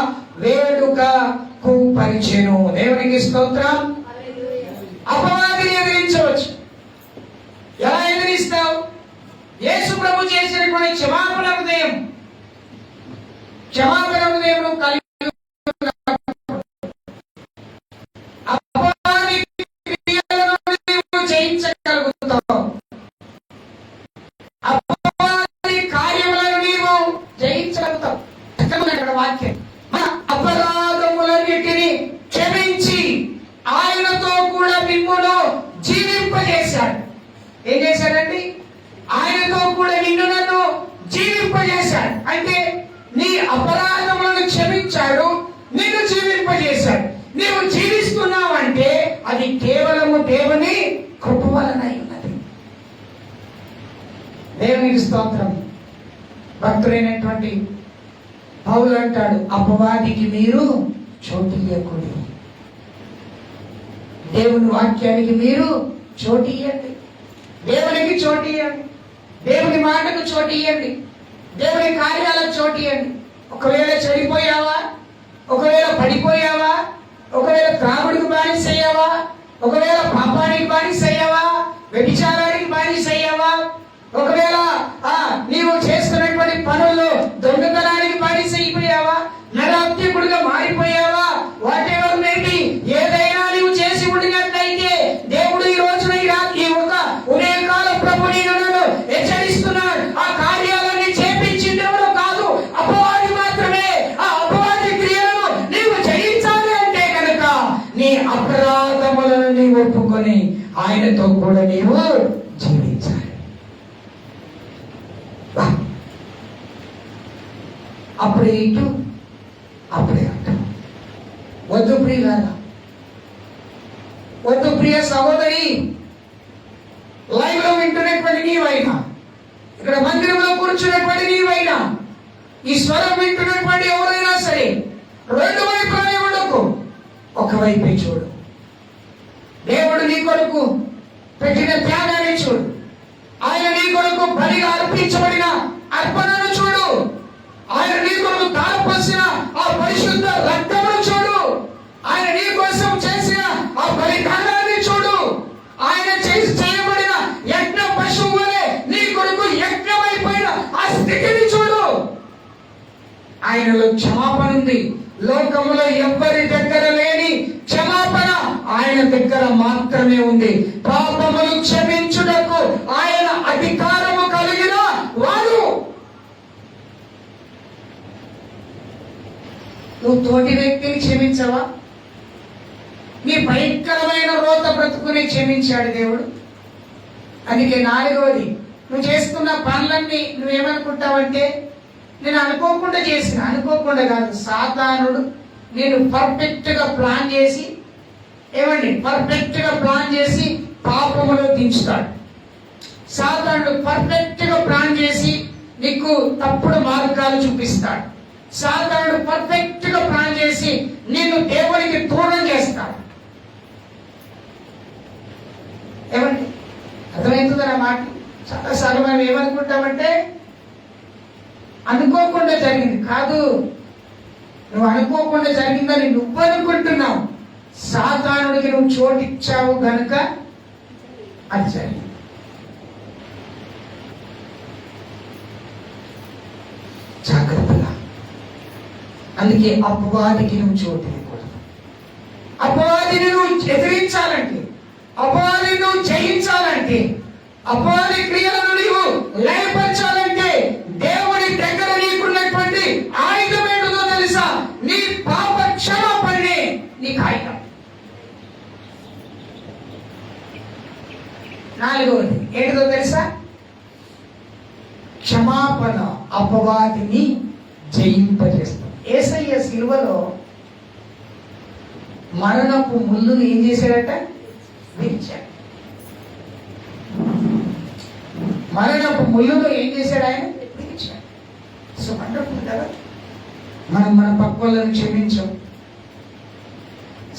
వేడుకకు పరిచెను. దేవునికి స్తోత్రం. అపవాదిని ఎదిరించవచ్చు. ఎలా ఎదిరిస్తావు? యేసు ప్రభు చేసినటువంటి క్షమాపణ హృదయం, క్షమాపణ హృదయం కలిగి అపవాది క్రియలను జయించగలుగుతావు. అపవాది కార్యములను నీవు జయించగలుగుతావు. అక్కడ వాక్యం మన అపరాధములన్నిటిని క్షమించి ఆయనతో కూడా మిమ్మును జీవింపజేశాడు. ఏం చేశాడండి? ఆయనతో కూడా నిన్ను నన్ను జీవింపజేశాడు. అంటే నీ అపరాధములను క్షమించాడు, నిన్ను జీవింపజేశాడు. నీవు జీవిస్తున్నావంటే అది కేవలము దేవుని కృప వలనై ఉన్నది. దేవునికి స్తోత్రం. భక్తుడైనటువంటి పౌలు అంటాడు, అపవాదికి మీరు చోటియ్యకూడదు. దేవుని వాక్యానికి మీరు చోటియ్యండి. దేవునికి చోటియ్యండి. దేవుని మాటకు చోటియ్యండి. దేవుని కార్యాలకు చోటియ్యండి. ఒకవేళ చెడిపోయావా, ఒకవేళ పడిపోయావా, ఒకవేళ త్రాగుడికి బానిసయ్యావా, ఒకవేళ పాపానికి బానిసయ్యావా, వ్యభిచారానికి బానిసయ్యావా, ఒకవేళ నీవు చేస్తున్నటువంటి పనుల్లో దొంగతనానికి బానిసైపోయావా, నరహత్యకుడిగా మారిపోయావా, వాటెవర్ మేబీ ఏదైనా నీవు చేసి ఉండినట్లయితే దేవుడు ఈ రోజున ఈ ఒక ఉదయకాల ప్రభు నిన్ను హెచ్చరిస్తున్నాడు. ఆ కార్యాలన్నీ చేపించింది ఎవరో కాదు, అపవాది మాత్రమే. ఆ అపవాది క్రియలను నీవు జయించాలి అంటే కనుక నీ అపరాధములను నీవు ఒప్పుకొని ఆయనతో కూడా నీవు జీవించాలి. అప్పుడే ఇటు అప్పుడే అటు. వద్దు ప్రియులారా, వద్దు ప్రియ సహోదరి, లైవ్ లో వింటున్నటువంటి నీవైనా, ఇక్కడ మందిరంలో కూర్చున్నటువంటి నీవైనా, ఈ స్వరం వింటున్నటువంటి ఎవరైనా సరే, రెండు వైపులనే ఉండకు, ఒకవైపే చూడు. దేవుడు నీ కొరకు పెట్టిన త్యాగాన్ని చూడు. ఆయన నీ కొరకు బలిగా అర్పించబడిన అర్పణను చూడు. ఆయన నీ కొరకు తాల్పొసిన ఆ పరిశుద్ధ రక్తమును చూడు. ఆయన నీ కోసం చేసిన ఆ బలిదానాన్ని చూడు. ఆయన చేయబడిన యజ్ఞ పశువు వలె నీ కొరకు యజ్ఞమైపోయిన ఆ స్థితిని చూడు. ఆయనలో క్షమాపణ ఉంది. లోకములో ఎవ్వరి దగ్గర లేని క్షమాపణ ఆయన దగ్గర మాత్రమే ఉంది. పాపములు క్షమించుటకు ఆయన అధికారము కలిగిన వాడు. నువ్వు తోటి వ్యక్తిని క్షమించవా? నీ భయంకరమైన రోత బ్రతుకుని క్షమించాడు దేవుడు. అందుకే నాలుగవది, నువ్వు చేస్తున్న పనులన్నీ నువ్వేమనుకుంటావంటే నేను అనుకోకుండా చేసిన, అనుకోకుండా కాదు, సాతానుడు నేను పర్ఫెక్ట్ గా ప్లాన్ చేసి, ఏమండి, పర్ఫెక్ట్ గా ప్లాన్ చేసి పాపములో దించుతాడు. సాతానుడు పర్ఫెక్ట్ గా ప్లాన్ చేసి నీకు తప్పుడు మార్గాలు చూపిస్తాడు. సాతానుడు పర్ఫెక్ట్ గా ప్లాన్ చేసి నిన్ను దేవునికి దూరం చేస్తాడు. ఏమండి, అర్థమవుతుందా నా మాట? చాలాసార్లు మనం ఏమనుకుంటామంటే అనుకోకుండా జరిగింది. కాదు, నువ్వు అనుకోకుండా జరిగిందని నువ్వు అనుకుంటున్నావు. సాతానుడికి నువ్వు చోటిచ్చావు గనుక అది జరిగింది. జాగ్రత్తగా. అందుకే అపవాదికి నువ్వు చోటు ఇవ్వకూడదు. అపవాదిని నువ్వు ఎదిరించాలంటే, అపవాదిని నువ్వు జయించాలంటే, అపవాది క్రియలను నీవు లయపరచాలంటే దేవుని దగ్గర నీకున్నటువంటి ఆయుధం ఏంటో తెలుసా? నీ పాప క్షమాపణే నీకు ఆయుధం. నాలుగవది ఏంటిదో తెలుసా? క్షమాపణ అపవాదిని జయింపజేస్తాం. యేసయ్య సిలువలో మరణపు ముళ్ళును ఏం చేశాడట? విరిచాడు. మరణపు ముళ్ళును ఏం చేశాడు? ఆయన విరిచాడు. సో వండర్ఫుల్ కదా. మనం మన పక్కోళ్ళని క్షమించాం.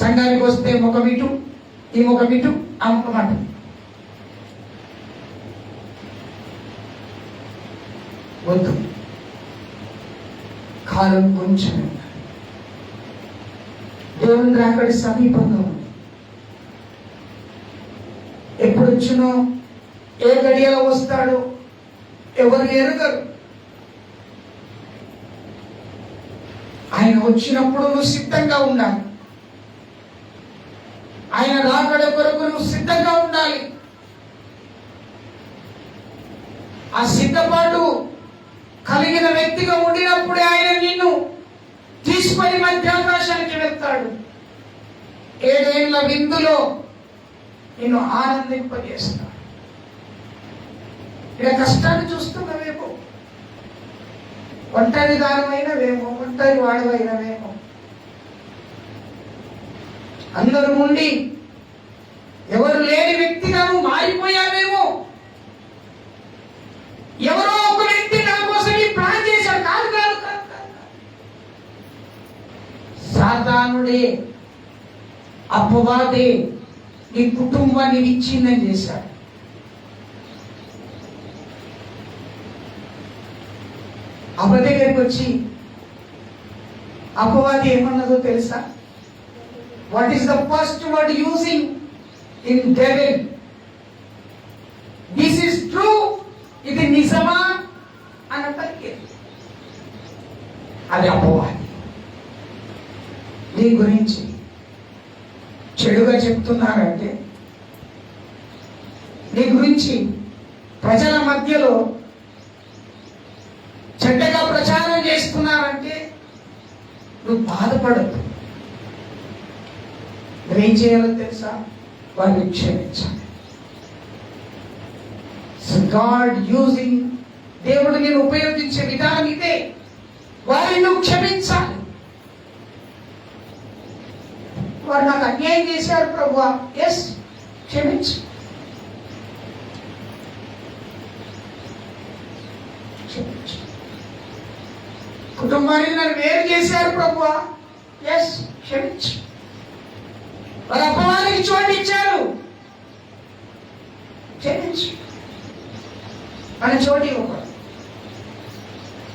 సంఘానికి వస్తే ముఖమిటు, ఈ ముఖమిటు, ఆ ముఖమటు. వద్దు, కాలం కొంచెం. దేవుని రాకడి సమీపంగా ఉంది. ఎప్పుడు వచ్చినో, ఏ గడియలో వస్తాడో ఎవరు ఎరుగరు. ఆయన వచ్చినప్పుడు నువ్వు సిద్ధంగా ఉండాలి. ఆయన రాకడ కొరకు నువ్వు సిద్ధంగా ఉండాలి. ఆ సిద్ధపాటు కలిగిన వ్యక్తిగా ఉండినప్పుడే ఆయన నిన్ను తీసుకొని మధ్యాకాశానికి వెళ్తాడు. 7 ఏళ్ల విందులో నిన్ను ఆనందింపజేస్తాడు. ఇక్కడ కష్టాన్ని చూస్తున్నవేమో, ఒంటరి దానమైనవేమో, ఒంటరి వాడవైనవేమో, అందరూ ఉండి ఎవరు లేని వ్యక్తిగా నువ్వు మారిపోయావేమో, ఎవరో ఒక వ్యక్తి నా కోసం ఈ ప్లాన్ చేశాడు. కాదు కాదు కాదు, సాతానుడే, అపవాదే నీ కుటుంబాన్ని విచ్ఛిన్నం చేశాడు. అవ్వ దగ్గరికి వచ్చి అపవాది ఏమన్నదో తెలుసా? What is the first word using in devil? This is true, ఇది నిజమా అని పలికేది. అది అపవాది నీ గురించి చెడుగా చెప్తున్నారంటే, నీ గురించి ప్రజల మధ్యలో చెడ్డగా ప్రచారం చేస్తున్నారంటే నువ్వు బాధపడద్దు. నువ్వేం చేయాలో తెలుసా? వారిని క్షమించాలి. గాడ్ యూజింగ్, దేవుడు నేను ఉపయోగించే విధానం ఇదే. వారిని నువ్వు క్షమించాలి. వారు నాకు అన్యాయం చేశారు ప్రభువా, ఎస్, క్షమించు. క్షమించు. కుటుంబానికి నన్ను వేరు చేశారు ప్రభువా, ఎస్, క్షమించు. వారు అపవాదికి చోటు ఇచ్చారు, క్షమించు. మన చోటు ఇవ్వకూడదు,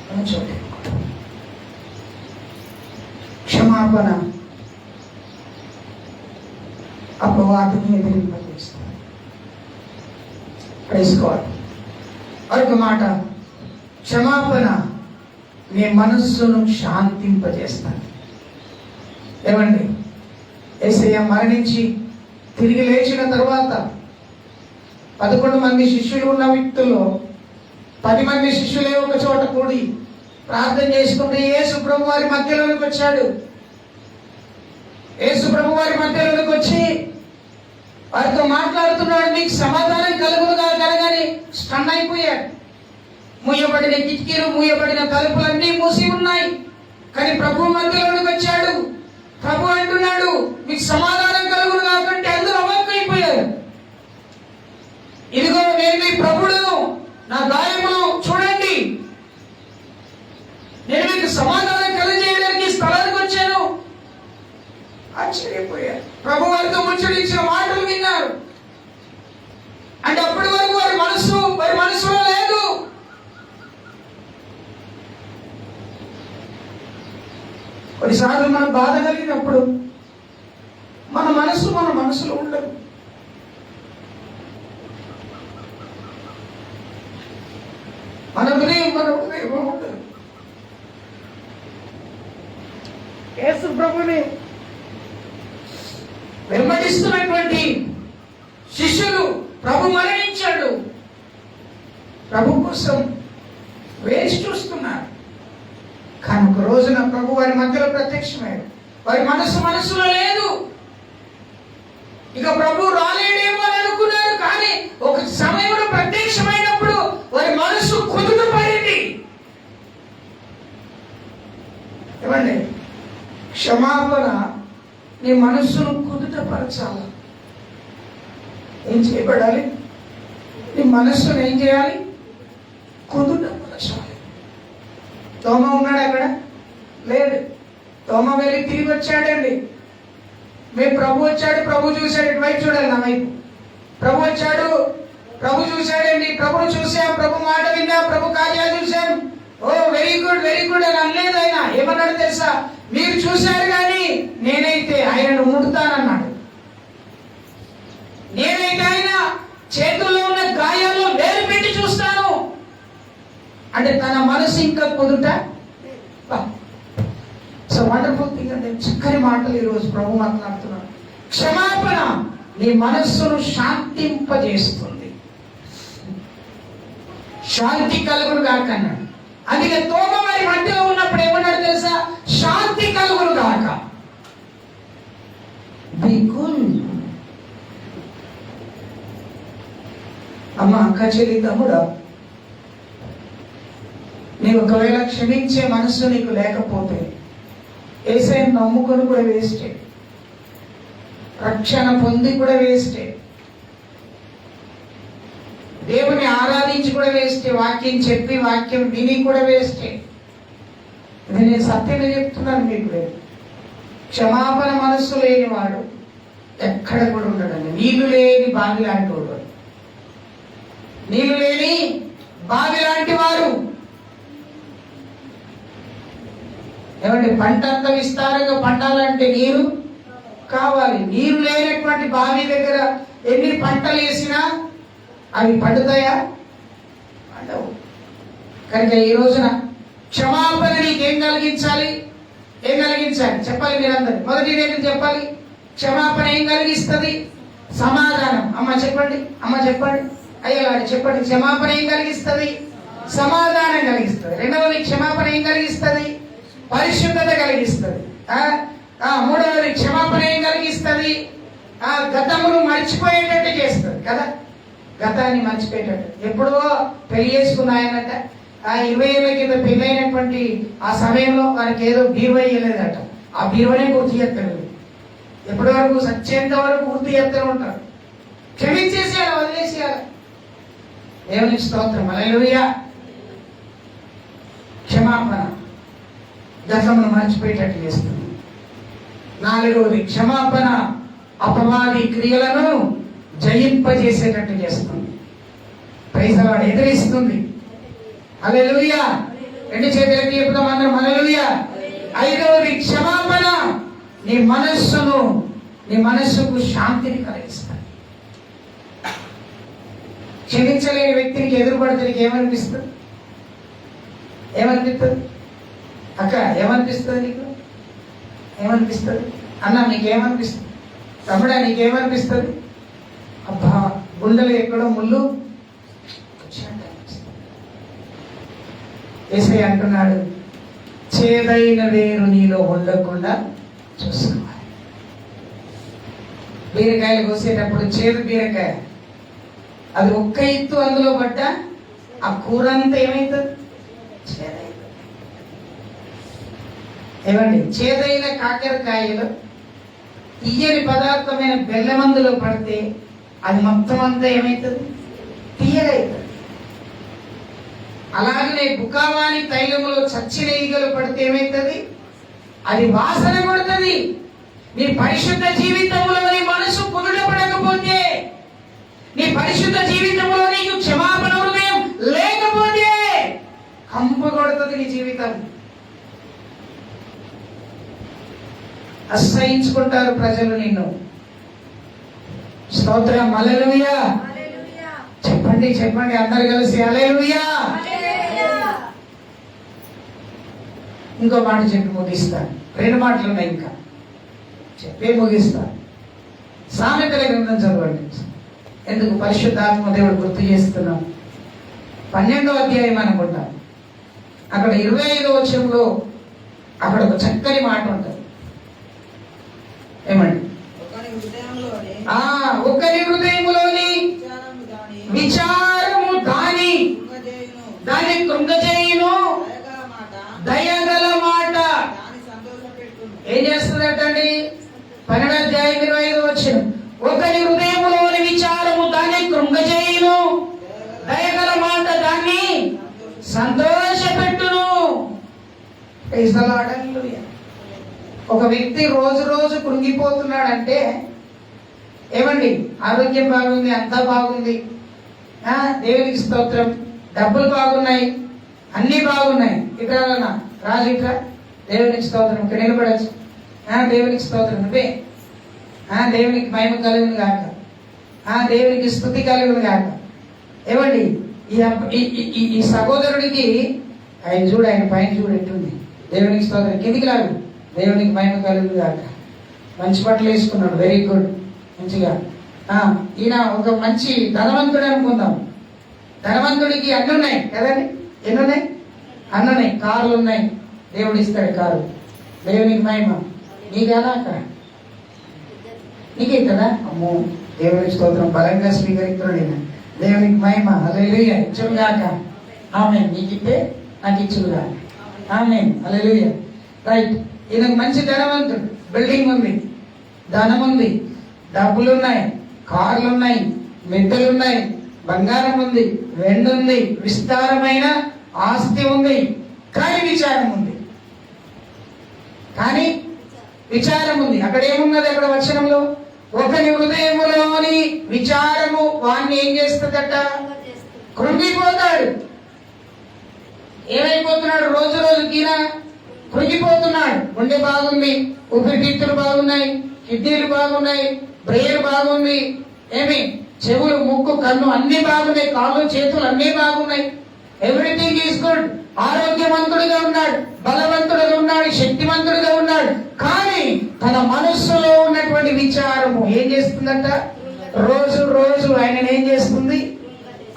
మన చోటు ఇవ్వకూడదు. క్షమాపణ అపవాదిని ఎదిరింపజేస్తాడు. Praise God. మరొక మాట, క్షమాపణ నీ మనస్సును శాంతింపజేస్తాడు. ఏమండి, యేసయ్య మరణించి తిరిగి లేచిన తర్వాత 11 మంది శిష్యులు ఉన్న వ్యక్తుల్లో 10 మంది శిష్యులే ఒక చోట కూడి ప్రార్థన చేసుకుంటే యేసు ప్రభు వారి మధ్యలోకి వచ్చాడు. యేసు ప్రభు వారి మధ్యలోకి వచ్చి వారితో మాట్లాడుతున్నాడు. మీకు సమాధానం కలుగునుగా కలగని స్టన్ అయిపోయాడు. మూయబడిన కిటికీలు, మూయబడిన తలుపులన్నీ మూసి ఉన్నాయి. కానీ ప్రభు మధ్యలోకి వచ్చాడు. ప్రభు అంటున్నాడు, మీకు సమాధానం కలుగును కాకంటే అందరూ అవాక్కైపోయారు. ఇదిగో నేను మీ ప్రభుడును, నా గాయమును చూడండి, నేను మీకు సమాధానం కలిగజేయడానికి స్థలానికి వచ్చాను. ఆశ్చర్యపోయారు. ప్రభు వారితో ముచ్చటించిన మాటలు విన్నారు. అంటే అప్పటి వరకు వారి మనసులో లేదు. కొన్నిసార్లు మన బాధ కలిగినప్పుడు మన మనసులో ఉండదు. మన హృదయం ఉండదు. యేసు ప్రభుని వెంబడిస్తున్నటువంటి శిష్యులు, ప్రభు మరణించాడు, ప్రభు కోసం వేచి చూస్తున్నారు. కానీ ఒక రోజున ప్రభు వారి మధ్యలో ప్రత్యక్షమయ్యాడు. వారి మనసులో లేదు. ఇక ప్రభు రాలేడేమో అని అనుకున్నారు. కానీ ఒక సమయంలో ప్రత్యక్షమైనప్పుడు వారి మనసు కుదుట పడింది. ఏమండి, క్షమాపణ నీ మనస్సును కుదుటపరచాలి. ఏం చేయబడాలి? నీ మనస్సును ఏం చేయాలి? కుదుటపరచాలి. తోమ ఉన్నాడు అక్కడ? లేడు. తోమ వెళ్ళి తిరిగి వచ్చాడండి. మేము ప్రభు వచ్చాడు, ప్రభు చూశాడు, ఇటువైపు చూడాలి, నా వైపు. ప్రభు వచ్చాడు, ప్రభు చూశాడండి. ప్రభుని చూసాం, ప్రభు మాట విన్నాం, ప్రభు కార్యాలు చూసాం. ఓ వెరీ గుడ్ అని అనలేదు. ఆయన ఏమన్నాడు తెలుసా? మీరు చూశారు కానీ నేనైతే ఆయనను ముడతానన్నాడు. నేనైతే ఆయన చేతుల్లో ఉన్న గాయాల్లో వేలు పెట్టి చూస్తాను. అంటే తన మనసు ఇంకా కుదుట. సో వండర్ఫుల్ థింగ్ అంటే చక్కని మాటలు ఈరోజు ప్రభు మాట్లాడుతున్నాడు. క్షమాపణ నీ మనస్సును శాంతింపజేస్తుంది. శాంతి కలుగును గాక అన్నాడు. అందుకే తోమ వారి మధ్యలో ఉన్నప్పుడు ఏమన్నాడు తెలుసా? శాంతి కలుగును గాక. Be cool. అమ్మ, అక్క, చెల్లి, తమ్ముడా, నీవు ఒకవేళ క్షమించే మనసు నీకు లేకపోతే యేసయ్యను నమ్ముకొని కూడా వేస్టే, రక్షణ పొంది కూడా వేస్టే, దేవుని ఆరాధించి కూడా వేస్టే, వాక్యం చెప్పి వాక్యం విని కూడా వేస్టే. ఇది నేను సత్యమే చెప్తున్నాను మీకు. లేదు క్షమాపణ మనస్సు లేనివాడు ఎక్కడ కూడా ఉండడండి. నీళ్లు లేని బావి లాంటి వాడు, నీళ్లు లేని బావి లాంటి వారు. ఏమంటే పంట అంత విస్తారంగా పండాలంటే నీరు కావాలి. నీరు లేనటువంటి బావి దగ్గర ఎన్ని పంటలు వేసినా అవి పండుతాయా? పండవు. కనుక ఈ రోజున క్షమాపణ నీకేం కలిగించాలి? ఏం కలిగించాలి చెప్పాలి మీరందరూ. మొదటి ఏంటి చెప్పాలి? క్షమాపణ ఏం కలిగిస్తుంది? సమాధానం. అమ్మ చెప్పండి, అమ్మ చెప్పండి, అయ్యగారు చెప్పండి. క్షమాపణ ఏం కలిగిస్తుంది? సమాధానం కలిగిస్తుంది. రెండవది క్షమాపణ ఏం కలిగిస్తుంది? పరిశుద్ధత కలిగిస్తుంది. మూడవది క్షమాపణ ఏం కలిగిస్తుంది? గతమును మర్చిపోయేటట్టు చేస్తుంది కదా. గతాన్ని మర్చిపోయేటట్టు. ఎప్పుడో పెళ్లి చేసుకున్నాయనట, 20 ఏళ్ళ కింద పెళ్ళైనటువంటి ఆ సమయంలో వారికి ఏదో బీరువా ఇవ్వలేదట. ఆ బీరువనే గుర్తు చేస్తారు. ఎప్పటి వరకు సత్యంత వరకు గుర్తు చేస్తూనే ఉంటారు. క్షమించేసేయాలి, వదిలేసేయాలి. దేవునికి స్తోత్రం. హల్లెలూయా. క్షమాపణ గతమును మర్చిపోయేటట్టు చేస్తుంది. నాలుగవది క్షమాపణ అపవాది క్రియలను జయింపజేసేటట్టు చేస్తుంది. Praise Lord. ఎదిరిస్తుంది. హల్లెలూయా. రెండు చేతులకి చెప్తాం అందరం హల్లెలూయా. ఐదవది క్షమాపణ నీ మనస్సుకు శాంతిని కలిగిస్తుంది. క్షమించలేని వ్యక్తికి ఎదురుపడితే నీకు ఏమనిపిస్తుంది? అక్క ఏమనిపిస్తుంది? నీకు ఏమనిపిస్తుంది? అన్న నీకేమనిపిస్తుంది? తమ్ముడా నీకేమనిపిస్తుంది? అబ్బా గుండెలు ఎక్కడో ముళ్ళు యేసయ్య అంటున్నాడు, చేదైన వేరు నీలో ఉండకుండా చూసుకోవాలి. బీరకాయలు కోసేటప్పుడు చేదు బీరకాయ అది ఒక్క ఎత్తు అందులో పడ్డా ఆ కూర అంతా ఏమైతుంది? చేదైతుంది. ఏమండి, చేదైన కాకరకాయలు తీయని పదార్థమైన బెల్లమందులో పడితే అది మొత్తం అంతా ఏమైతుంది? తీయగైతుంది. అలాగనే బుకావాని తైలములో చచ్చిన ఈగలు పడితే ఏమైతుంది? అది వాసన కొడుతుంది. నీ పరిశుద్ధ జీవితంలో నీ మనసు కుదుటపడకపోతే, నీ పరిశుద్ధ జీవితంలో నీకు క్షమాపణ హృదయం లేకపోతే కంపు కొడుతుంది నీ జీవితం. అసహించుకుంటారు ప్రజలు నిన్ను. స్తోత్రం, హల్లెలూయా. చెప్పండి చెప్పండి అందరు కలిసి హల్లెలూయా. ఇంకో మాట చెప్పి ముగిస్తాను. 2 మాటలు ఉన్నాయి, ఇంకా చెప్పే ముగిస్తాను. సామెతల గ్రంథం చదవండి. ఎందుకు పరిశుద్ధాత్మ దేవుడు గుర్తు చేస్తున్నాం. 12వ అధ్యాయం అనుకుంటా. అక్కడ 25వ వచనంలో అక్కడ ఒక చక్కని మాట ఉంటుంది. ఏమండి? ఒకరి హృదయములోని విచారము దాని కృంగజేయును, దయగల మాట ఏం చేస్తుందటండి? 12వ అధ్యాయం 25వ వచనం. ఒకరి హృదయములోని విచారము దాన్ని కృంగజేయును, దయగల మాట దాన్ని సంతోషపెట్టును. ఒక వ్యక్తి రోజు రోజు కృంగిపోతున్నాడంటే ఏమండి? ఆరోగ్యం బాగుంది, అంతా బాగుంది, దేవునికి స్తోత్రం, డబ్బులు బాగున్నాయి, అన్ని బాగున్నాయి. ఇక్కడ రాజు ఇక్కడ దేవునికి స్తోత్రం, ఇక్కడ నిలబడచ్చు. దేవునికి స్తోత్రం, నువ్వే దేవునికి మహిమ కలుగును గాక, దేవునికి స్తుతి కలుగును గాక. ఏమండి? ఈ సహోదరుడికి ఆయన చూడు, ఆయన పైన చూడు ఎట్టుంది. దేవునికి స్తోత్రం, కిందికి రాదు. దేవునికి మహిమ కలుగును గాక. మంచి బట్టలు వేసుకున్నాడు, వెరీ గుడ్, మంచిగా. ఈయన ఒక మంచి ధనవంతుడు అనుకుందాం. ధనవంతుడికి అన్ని ఉన్నాయి కదండి. ఎన్ని ఉన్నాయి? అన్ని ఉన్నాయి. కార్లు ఉన్నాయి, దేవుడు ఇస్తాడు కారు. దేవునికి మహిమ. నీకేనా అక్కడ? నీకే కదా. అమ్మో, దేవునికి స్తోత్రం, బలంగా స్వీకరిస్తున్నాడు. దేవునికి మహిమ. హల్లెలూయా. ఇచ్చుగాక. ఆమేన్. నీకు ఇస్తే నాకు ఇచ్చుగా. ఆమేన్. హల్లెలూయా. రైట్. ఈయనకు మంచి ధనవంతుడు, బిల్డింగ్ ఉంది, ధనం ఉంది, డబ్బులు ఉన్నాయి, కార్లు ఉన్నాయి, మిద్దెలు ఉన్నాయి, బంగారం ఉంది, వెండి ఉంది, విస్తారమైన ఆస్తి ఉంది. కానీ విచారం ఉంది. కానీ విచారం ఉంది. అక్కడ ఏమున్నది? అక్కడ వచనంలో ఒకరి హృదయములోని విచారము వాణ్ణి ఏం చేస్తుందట? కృంగిపోతాడు. ఏమైపోతున్నాడు? రోజు రోజుకినా కృంగిపోతున్నాడు. గుండె బాగుంది, ఊపిరితిత్తులు బాగున్నాయి, కిడ్నీలు బాగున్నాయి, బ్రెయిన్ బాగుంది, ఏమి చెవులు, ముక్కు, కన్ను అన్ని బాగున్నాయి, కాళ్ళు, చేతులు అన్ని బాగున్నాయి. Everything is good. ఆరోగ్యవంతుడిగా ఉన్నాడు, బలవంతుడిగా ఉన్నాడు, శక్తివంతుడిగా ఉన్నాడు. కానీ తన మనస్సులో ఉన్నటువంటి విచారము ఏం చేస్తుందంట? రోజు రోజు ఆయన ఏం చేస్తుంది?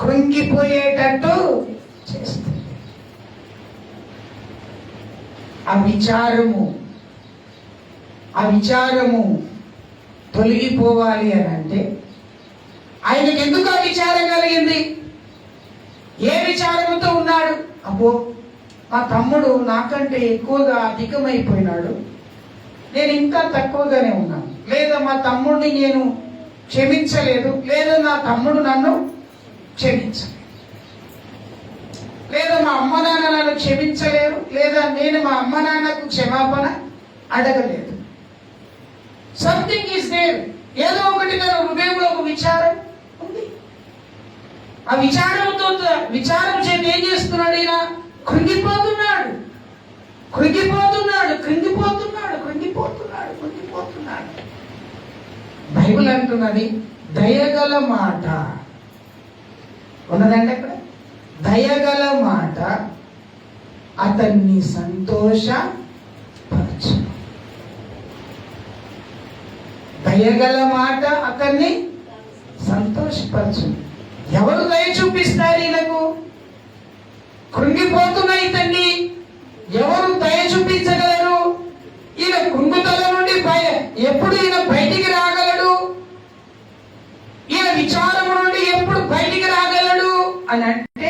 కృంగిపోయేటట్టు చేస్తుంది. ఆ విచారము తొలగిపోవాలి అని అంటే ఆయనకి ఎందుకు ఆ విచారం కలిగింది? ఏ విచారంతో ఉన్నాడు? అబ్బో, మా తమ్ముడు నాకంటే ఎక్కువగా అధికమైపోయినాడు, నేను ఇంకా తక్కువగానే ఉన్నాను, లేదా మా తమ్ముడిని నేను క్షమించలేదు, లేదా నా తమ్ముడు నన్ను క్షమించలేదు, లేదా మా అమ్మ నాన్న నన్ను క్షమించలేరు, లేదా నేను మా అమ్మ నాన్నకు క్షమాపణ అడగలేదు. Something is there. ఏదో ఒకటి తన హృదయంలో ఒక విచారం ఉంది. ఆ విచారం చేతి ఏం చేస్తున్నాడు? ఈయన కృంగిపోతున్నాడు. బైబిల్ అంటున్నది దయగల మాట ఉన్నదండి. అక్కడ దయగల మాట అతన్ని సంతోషపరచు. దయగల మాట అతన్ని సంతోషపరచు. ఎవరు దయ చూపిస్తారు ఈయనకు? కృంగిపోతున్న ఇతన్ని ఎవరు దయ చూపించగలరు? ఈయన కృంగుదల నుండి ఎప్పుడు ఈయన బయటికి రాగలడు? ఈయన విచారం నుండి ఎప్పుడు బయటికి రాగలడు అని అంటే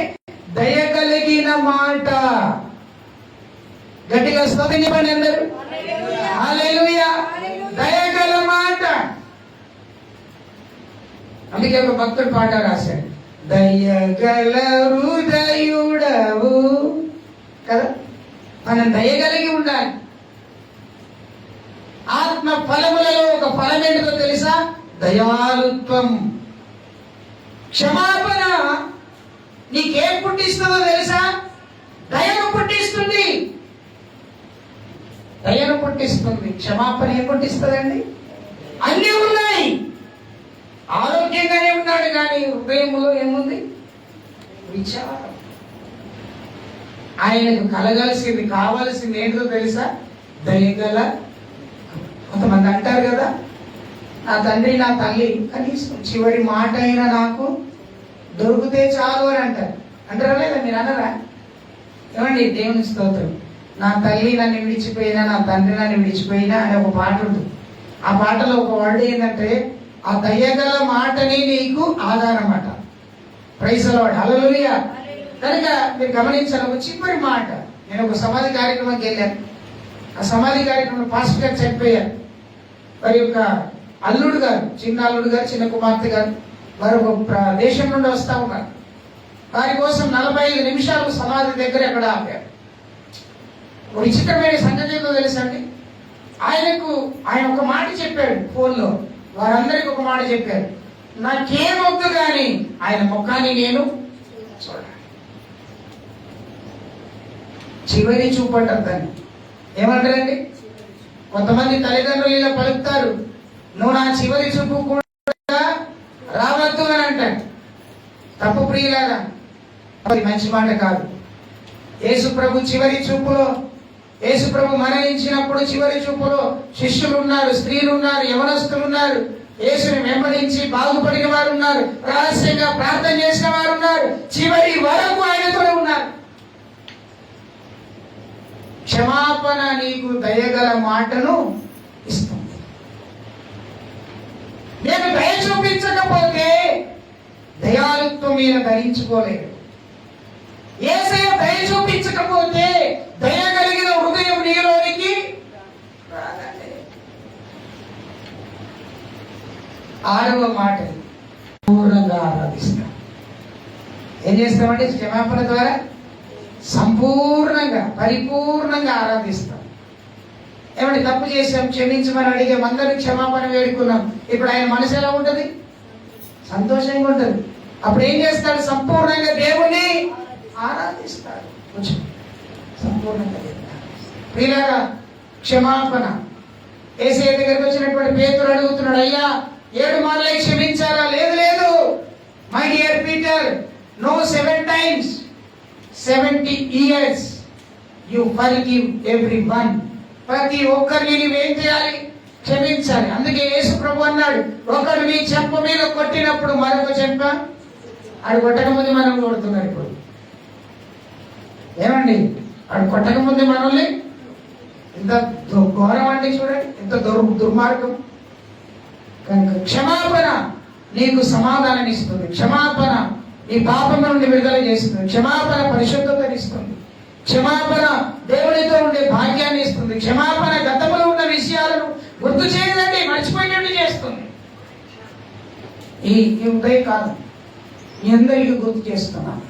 చెప్పండి అందరూ. హల్లెలూయా. దయగల మాట. అందుకే ఒక భక్తుడు పాట రాశాడు, దయగల హృదయుడవు కదా. మనం దయగలిగి ఉండాలి. ఆత్మ ఫలములలో ఒక ఫలం ఏంటో తెలుసా? దయాలుత్వం. క్షమాపణ నీకేం పుట్టిస్తుందో తెలుసా? దయను పుట్టిస్తుంది. దయను పుట్టిస్తుంది. క్షమాపణ ఏం పుట్టిస్తుందండి? అన్నీ ఉన్నాయి. ఆరోగ్యంగానే ఉన్నాడు కానీ హృదయంలో ఏముంది? విచారం. ఆయనకు కలగాల్సింది, కావాల్సింది ఏంటో తెలుసా? దయగల. కొంతమంది అంటారు కదా, నా తండ్రి నా తల్లి కనీసం చివరి మాట అయినా నాకు దొరికితే చాలు అని అంటారు. అంటారా లేదా? మీరు అనరా? ఏమండి, దేవుని స్తోత్రం. నా తల్లి నన్ను విడిచిపోయినా, నా తండ్రి నన్ను విడిచిపోయినా అని ఒక పాట ఉంటుంది. ఆ పాటలో ఒక వర్డ్ ఏంటంటే, ఆ దయగల మాటని నీకు ఆధారమాట. Praise the lord. హల్లెలూయా. కనుక మీరు గమనించాలి, ఒక చివరి మాట. నేను ఒక సమాధి కార్యక్రమానికి వెళ్ళాను. ఆ సమాధి కార్యక్రమంలో పాస్టర్ గారు చనిపోయారు. వారి యొక్క అల్లుడు గారు, చిన్న అల్లుడు గారు, చిన్న కుమార్తె గారు, వారు ఒక దేశం నుండి వస్తా ఉన్నారు. వారి కోసం 45 నిమిషాలు సమాధి దగ్గర అక్కడ ఆపారు. ఒక విచిత్రమైన సంగతి ఏంటో తెలుసండి, ఆయన ఒక మాట చెప్పాడు ఫోన్లో. వారందరికి ఒక మాట చెప్పారు, నాకేమొద్దు కానీ ఆయన ముఖాన్ని నేను చూడాలి. చివరి చూపు అంటారు దాన్ని. ఏమంటారండి? కొంతమంది తల్లిదండ్రులు ఇలా పలుకుతారు, నువ్వు నా చివరి చూపు కూడా రావద్దు అని అంటాడు. తప్పు ప్రియులారా, అది మంచి మాట కాదు. యేసు ప్రభు చివరి చూపులో, యేసు ప్రభు మరణించినప్పుడు చివరి చూపులో శిష్యులు ఉన్నారు, స్త్రీలు ఉన్నారు, యవనస్తులు ఉన్నారు, యేసుని వెంబడించి బాగుపడిన వారు ఉన్నారు, రహస్యంగా ప్రార్థన చేసిన వారు ఉన్నారు, చివరి వరకు ఆయనతో ఉన్నారు. క్షమాపణ నీకు దయగల మాటను ఇస్తుంది. నేను దయ చూపించకపోతే దయాలుత్వం మీద ధరించుకోలేదు. యేసయ్య దయ చూపించకపోతే దయ కలిగిన హృదయం నీలోనికి రాదండి. 6వ మాట, పూర్ణంగా ఆరాధిస్తాం. ఏం చేస్తామంటే క్షమాపణ ద్వారా సంపూర్ణంగా, పరిపూర్ణంగా ఆరాధిస్తాం. ఏమంటే తప్పు చేసాం, క్షమించమని అడిగాం, అందరూ క్షమాపణ వేడుకున్నాం. ఇప్పుడు ఆయన మనసు ఎలా ఉంటుంది? సంతోషంగా ఉంటుంది. అప్పుడు ఏం చేస్తాడు? సంపూర్ణంగా దేవుణ్ణి ఆరాధిస్తాడు. కొంచెం సంపూర్ణంగా ప్రియులారా, క్షమాపణ. యేసయ్య దగ్గరికి వచ్చినటువంటి పేతురు అడుగుతున్నాడు, అయ్యా 7 మార్లు క్షమించాలా? లేదు లేదు, my dear Peter, no 7 times 70 years you forgive everyone. ప్రతి ఒక్కరిని నువ్వేం చేయాలి? క్షమించాలి. అందుకే యేసు ప్రభు అన్నాడు, ఒకడు నీ చెంప మీద కొట్టినప్పుడు మరొక చెంప. ఆడు కొట్టకముందు మనం కొడుతున్నారు. ఇప్పుడు ఏమండి, ఆడు కొట్టకముందు మనల్ని ఎంత ఘోరం అండి, చూడండి ఎంత దుర్మార్గం. కనుక క్షమాపణ నీకు సమాధానం ఇస్తుంది. క్షమాపణ నీ పాపం నుండి విడుదల చేస్తుంది. క్షమాపణ పరిశుద్ధతని ఇస్తుంది. క్షమాపణ దేవుడితో ఉండే భాగ్యాన్ని ఇస్తుంది. క్షమాపణ గతంలో ఉన్న విషయాలను గుర్తు చేయదండి, మర్చిపోయినట్టు చేస్తుంది. ఈ ఉదయం కాదు, మీ అందరికీ గుర్తు చేస్తున్నాను.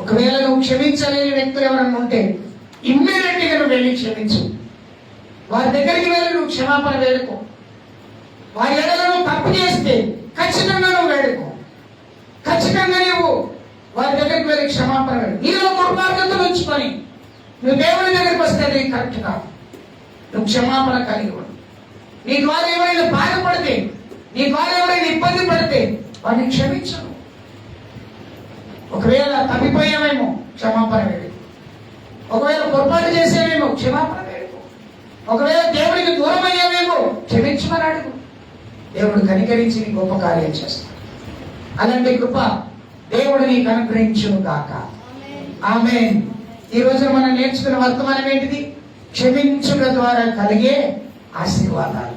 ఒకవేళ నువ్వు క్షమించలేని వ్యక్తులు ఎవరన్నా ఉంటే ఇమ్మీడియట్ గా నువ్వు వెళ్ళి క్షమించు. వారి దగ్గరికి వెళ్ళి నువ్వు క్షమాపణ వేడుకో. వారి ఎడలో నువ్వు తప్పు చేస్తే ఖచ్చితంగా నువ్వు వేడుకో. ఖచ్చితంగా నువ్వు వారి దగ్గరికి వెళ్ళి క్షమాపణ వేడు. నీలో దుర్మార్గతలు ఉంచుకొని నువ్వు దేవుని దగ్గరికి వస్తే అది కరెక్ట్ కాదు. నువ్వు క్షమాపణ కలిగి ఉండు. నీ ద్వారా ఎవరైనా బాధపడితే, నీ ద్వారా ఎవరైనా ఇబ్బంది పడితే వారిని క్షమించు. ఒకవేళ తప్పిపోయామేమో క్షమాపణ వేడుకో. ఒకవేళ పొరపాటు చేసేమేమో క్షమాపణ వేడుకో. ఒకవేళ దేవుడికి దూరం అయ్యామేమో క్షమించమని అడుగు. దేవుడు కనికరించి నీ గొప్ప కార్యం చేస్తాడు. అలాంటి కృప దేవుడు నీకు అనుగ్రహించును గాక. ఆమేన్. ఈ రోజు మనం నేర్చుకున్న వర్తమానం ఏంటిది? క్షమించుట ద్వారా కలిగే ఆశీర్వాదాలు.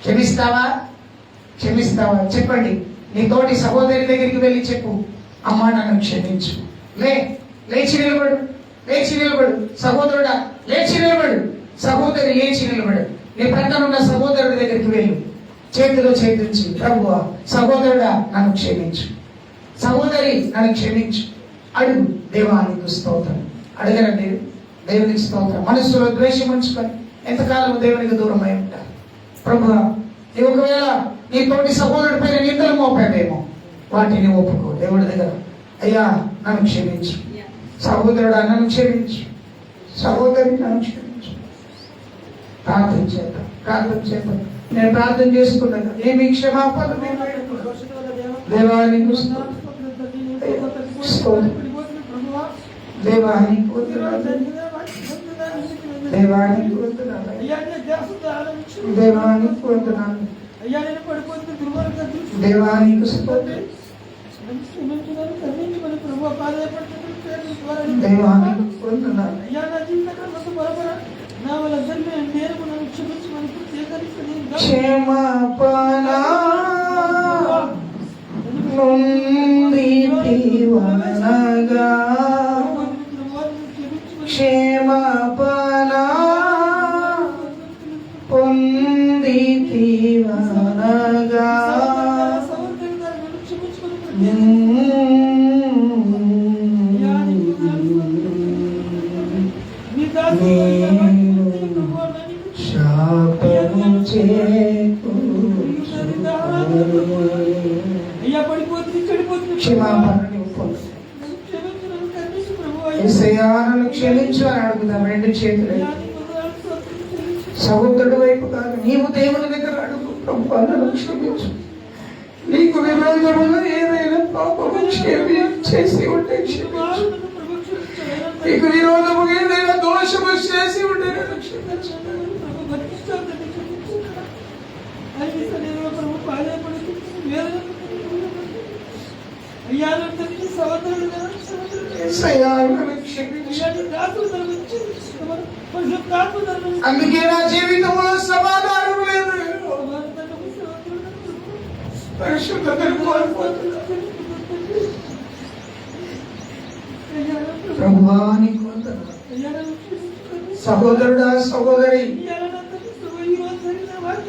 క్షమిస్తావా? క్షమిస్తావా? చెప్పండి. నీ తోటి సహోదరి దగ్గరికి వెళ్ళి చెప్పు, అమ్మా నన్ను క్షమించు. లేచి నిలబడు, లేచి నిలబడు. సహోదరుడా లేచి నిలబడు. సహోదరి లేచి నిలబడు. నీ ప్రక్కన ఉన్న సహోదరుడి దగ్గరికి వెళ్ళు. చేతిలో చేతించి, ప్రభువా, సహోదరుడా నన్ను క్షమించు, సహోదరి నన్ను క్షమించు అడుగు. దేవానికి స్తోత్రం. అడగరండి, దేవునికి స్తోత్రం. మనస్సులో ద్వేషం ఉంచుకొని ఎంతకాలం దేవునికి దూరం అయి ఉంటారు. ప్రభువా, నీ ఒకవేళ నీ తోటి సహోదరుడి పైన నిందలు మోపాడేమో, వాటిని ఒప్పుకో దేవుడి దగ్గర. అయ్యా నన్ను క్షమించు, సహోదరుడా నన్ను క్షమించు, సహోదరి నన్ను క్షమించు. ప్రార్థన చేద్దాం, ప్రార్థన చేద్దాం. నేను ప్రార్థన చేసుకున్నాను. ఏమి క్షమాపణ దేవానికి దేవానికి దేవానికి దేవానికి వందనాలు. దేవానికి స్తోత్రం. దేవానికి వందనాలు. క్షమాపణ నొందితివనగా, క్షమాపణ పొందితివనగా, శాపము క్షమాపణని యేసయ్యాను క్షమించు అని అడుగుదాం. రెండు చేతులు సహోదరుడు వైపు కాదు, నీవు దేవుని దగ్గర అడుగు. ప్రభువా నన్ను క్షమించు, నీకు విరోధముగా ఏదైనా పాపము చేసి ఉంటే క్షమించు, నీకు విరోధముగా ఏదైనా దోషము చేసి ఉంటే నన్ను క్షమించు. అందుకే నా జీవితంలో సమాధానం లేదు, పరిశుద్ధతను కోల్పోతున్నాను. ప్రభువా నీకు వందనాలు. సహోదరుడా సహోదరి,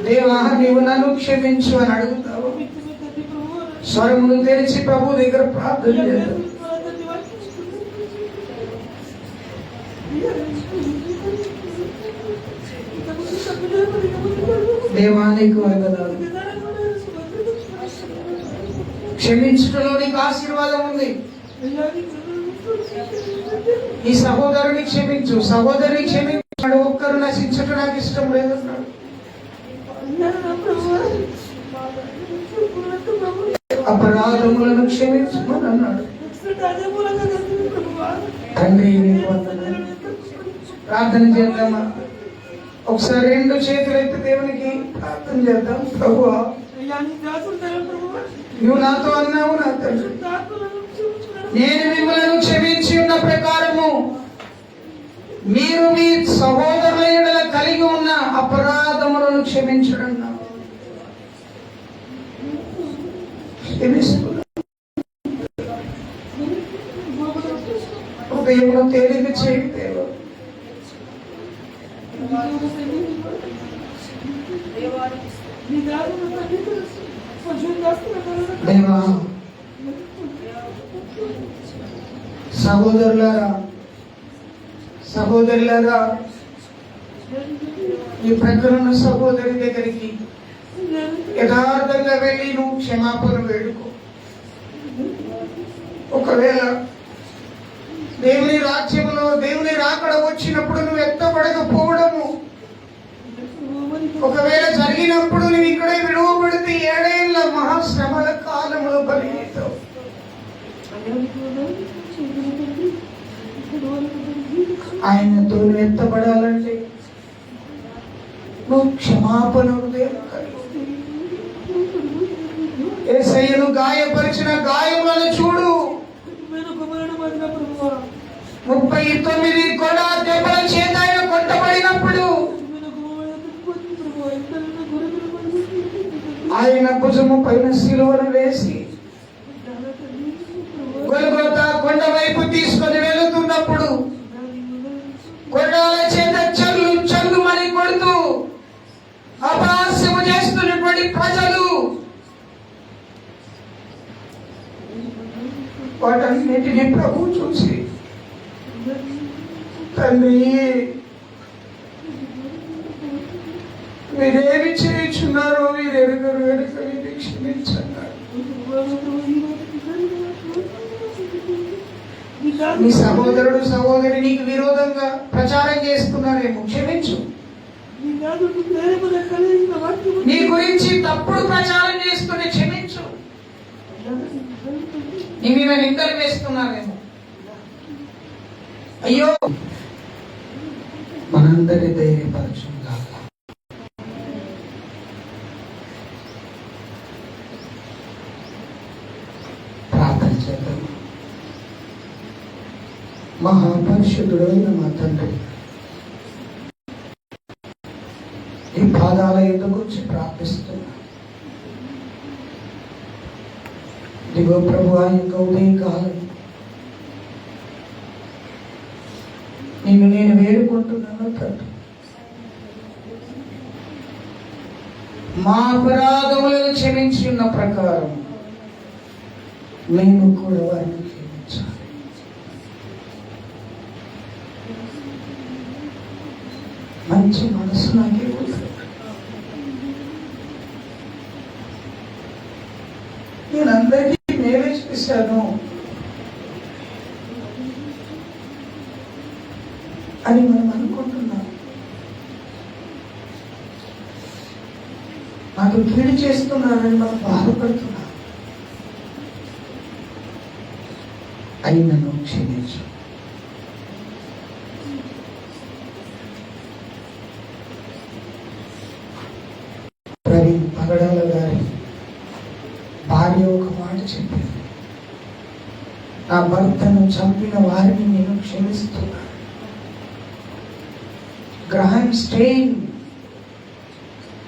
దేవా నీవు నన్ను క్షమించు అని అడుగుతావు. స్వరమును తెరిచి ప్రభు దగ్గర ప్రార్థన చేద్దాం. దేవానికి వందనాలు. క్షమించటంలో నీకు ఆశీర్వాదం ఉంది. ఈ సహోదరుని క్షమించు, సహోదరిని క్షమించాడు. ఒక్కరు నశించటం నాకు ఇష్టం లేదన్నాడు. అపరాధములను క్షమించమని అన్నాడు. తండ్రి నీకు వందనాలు. ప్రార్థన చేద్దామా? ఒకసారి రెండు చేతులు ఎత్తి దేవునికి ప్రార్థన చేద్దాం. ప్రభువా నువ్వు నాతో అన్నావు నా తండ్రి, నేను మిమ్మల్ని క్షమించి ఉన్న ప్రకారము మీరు మీ సహోదరుల యెడల కలిగి ఉన్న అపరాధములను క్షమించడం. హృదయంలో తేలిక చేయి దేవా. దేవా సహోదరులారా సహోదరులారా, ఈ ప్రకరణ సహోదరి దగ్గరికి యథార్థంగా వెళ్ళి నువ్వు క్షమాపణ వేడుకో. ఒకవేళ దేవుని రాజ్యంలో దేవుని రాకడ వచ్చినప్పుడు నువ్వు ఎత్తపడకపోవడము, ఒకవేళ జరిగినప్పుడు నువ్వు ఇక్కడే విడువబడితే 7 ఏళ్ల మహాశ్రమల కాలంలో బలిస్తావు. ఆయనతో నువ్వు ఎత్తపడాలంటే నువ్వు క్షమాపణ హృదయం కలిగి యేసయ్యను గాయపరిచిన గాయములను చూడు. 39 కొడా దెబ్బల చేత ఆయన కొట్టబడినప్పుడు ఆయన భుజము పైన సిలువను వేసి గొల్గొతా కొండ వైపు తీసుకొని వెళుతున్నప్పుడు కొరడాల చేత తప్పు చేస్తున్నటువంటి ప్రజలు వాటన్నిటినీ ప్రభు చూసి, తండ్రి మీరేమి చేయుచున్నారో వీరెరుగరు వెనుక వీరిని క్షమించన్నారు. నీ సహోదరుడు సహోదరి నీకు విరోధంగా ప్రచారం చేస్తున్నారేమో, క్షమించు. నీ గురించి తప్పుడు ప్రచారం చేస్తూనే క్షమించు. నీ మీద నిందలు వేస్తున్నారేమో, అయ్యో. మనందరి ధైర్యపరచు కాక ప్రార్థన చేద్దాం. మహాపరిశుద్ధుడైన మా తండ్రి, ఈ పాదాల యుద్ధ గురించి ప్రార్థిస్తున్నా. దిగో ప్రభు, ఆ యొక్క ఉదయకాలం నిన్ను నేను వేడుకుంటున్నాను తండ్రి. మా అపరాధములను క్షమించి ఉన్న ప్రకారం మేము కూడా వారిని క్షమించాలి. మంచి మనసు నాకే వద్దు. నేను అందరికీ మేలే చేశాను అని మనం అనుకుంటున్నాం. నాకు కీడు చేస్తున్నారని మనం బాధపడుతున్నాం. అని నన్ను క్షమించు. ప్రవీణ్ పగడాల గారి భార్య ఒక మాట చెప్పింది, నా భర్తను చంపిన వారిని నేను క్షమిస్తున్నాను. గ్రహం స్టెయిన్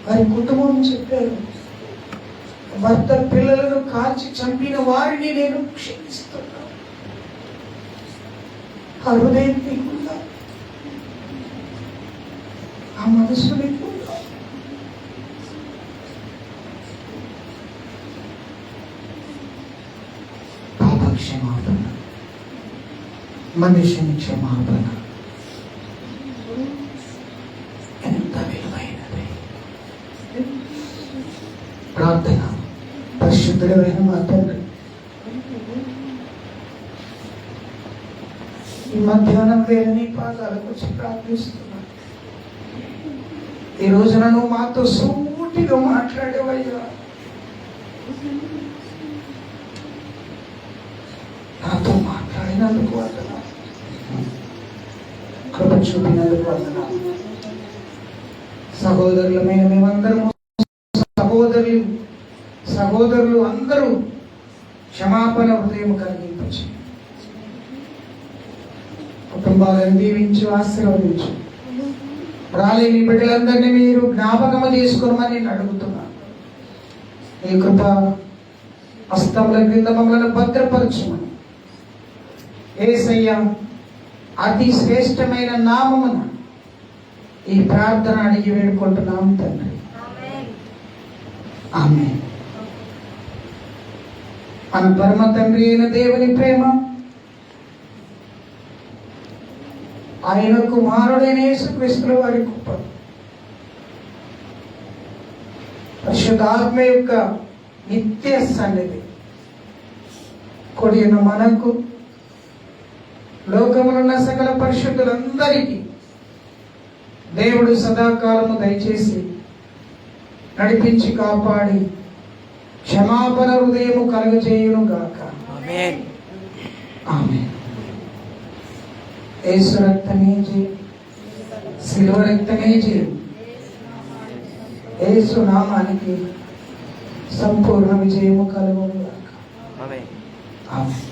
వారి కుటుంబం చెప్పారు, భర్త పిల్లలను కాల్చి చంపిన వారిని నేను క్షమిస్తున్నాను. ఆ హృదయం నీకుందా? ఆ మనసు నీకుందా? పాప క్షమాపణ, మనిషిని క్షమాపణ ఎంత విలువైనది. ప్రార్థన. పరిశుద్ధుడైన మా తండ్రి, ఈ మధ్యాహ్నం వేళ నీ పాదాలకు వచ్చి ప్రార్థిస్తున్నాను. ఈ రోజున నువ్వు మాతో సూటిగా మాట్లాడేవయ్యా. నాతో మాట్లాడినందుకు వందనాలు, కృప చూపినందుకు వందనాలు. సహోదరులమైన మేమందరము, సహోదరులు అందరూ క్షమాపణ హృదయం కలిగించు. కుటుంబాలను దీవించు, ఆశీర్వదించు. రాలేని బిడ్డలందరినీ మీరు జ్ఞాపకము చేసుకోమని నేను అడుగుతున్నాను. ఈ కృప హస్తముల క్రింద మమ్మలను భద్రపరచుమని యేసయ్య అతి శ్రేష్టమైన నామమున ఈ ప్రార్థన అడిగి వేడుకుంటున్నాం తండ్రి. ఆమేన్. మన పరమ తండ్రి అయిన దేవుని ప్రేమ, ఆయన కుమారుడైన యేసుక్రీస్తు వారి కృప, పరిశుద్ధాత్మ యొక్క నిత్య సన్నిధి కొడిన మనకు, లోకములున్న సకల పరిశుద్ధులందరికీ దేవుడు సదాకాలము దయచేసి నడిపించి కాపాడి క్షమాపణ హృదయము కలుగజేయును గాక. ఆమేన్. ఆమేన్. యేసు రక్తమే జయం, శిలువ రక్తమే జయం. యేసు నామానికి సంపూర్ణ విజయము కలుగును గాక. ఆమేన్. ఆమేన్.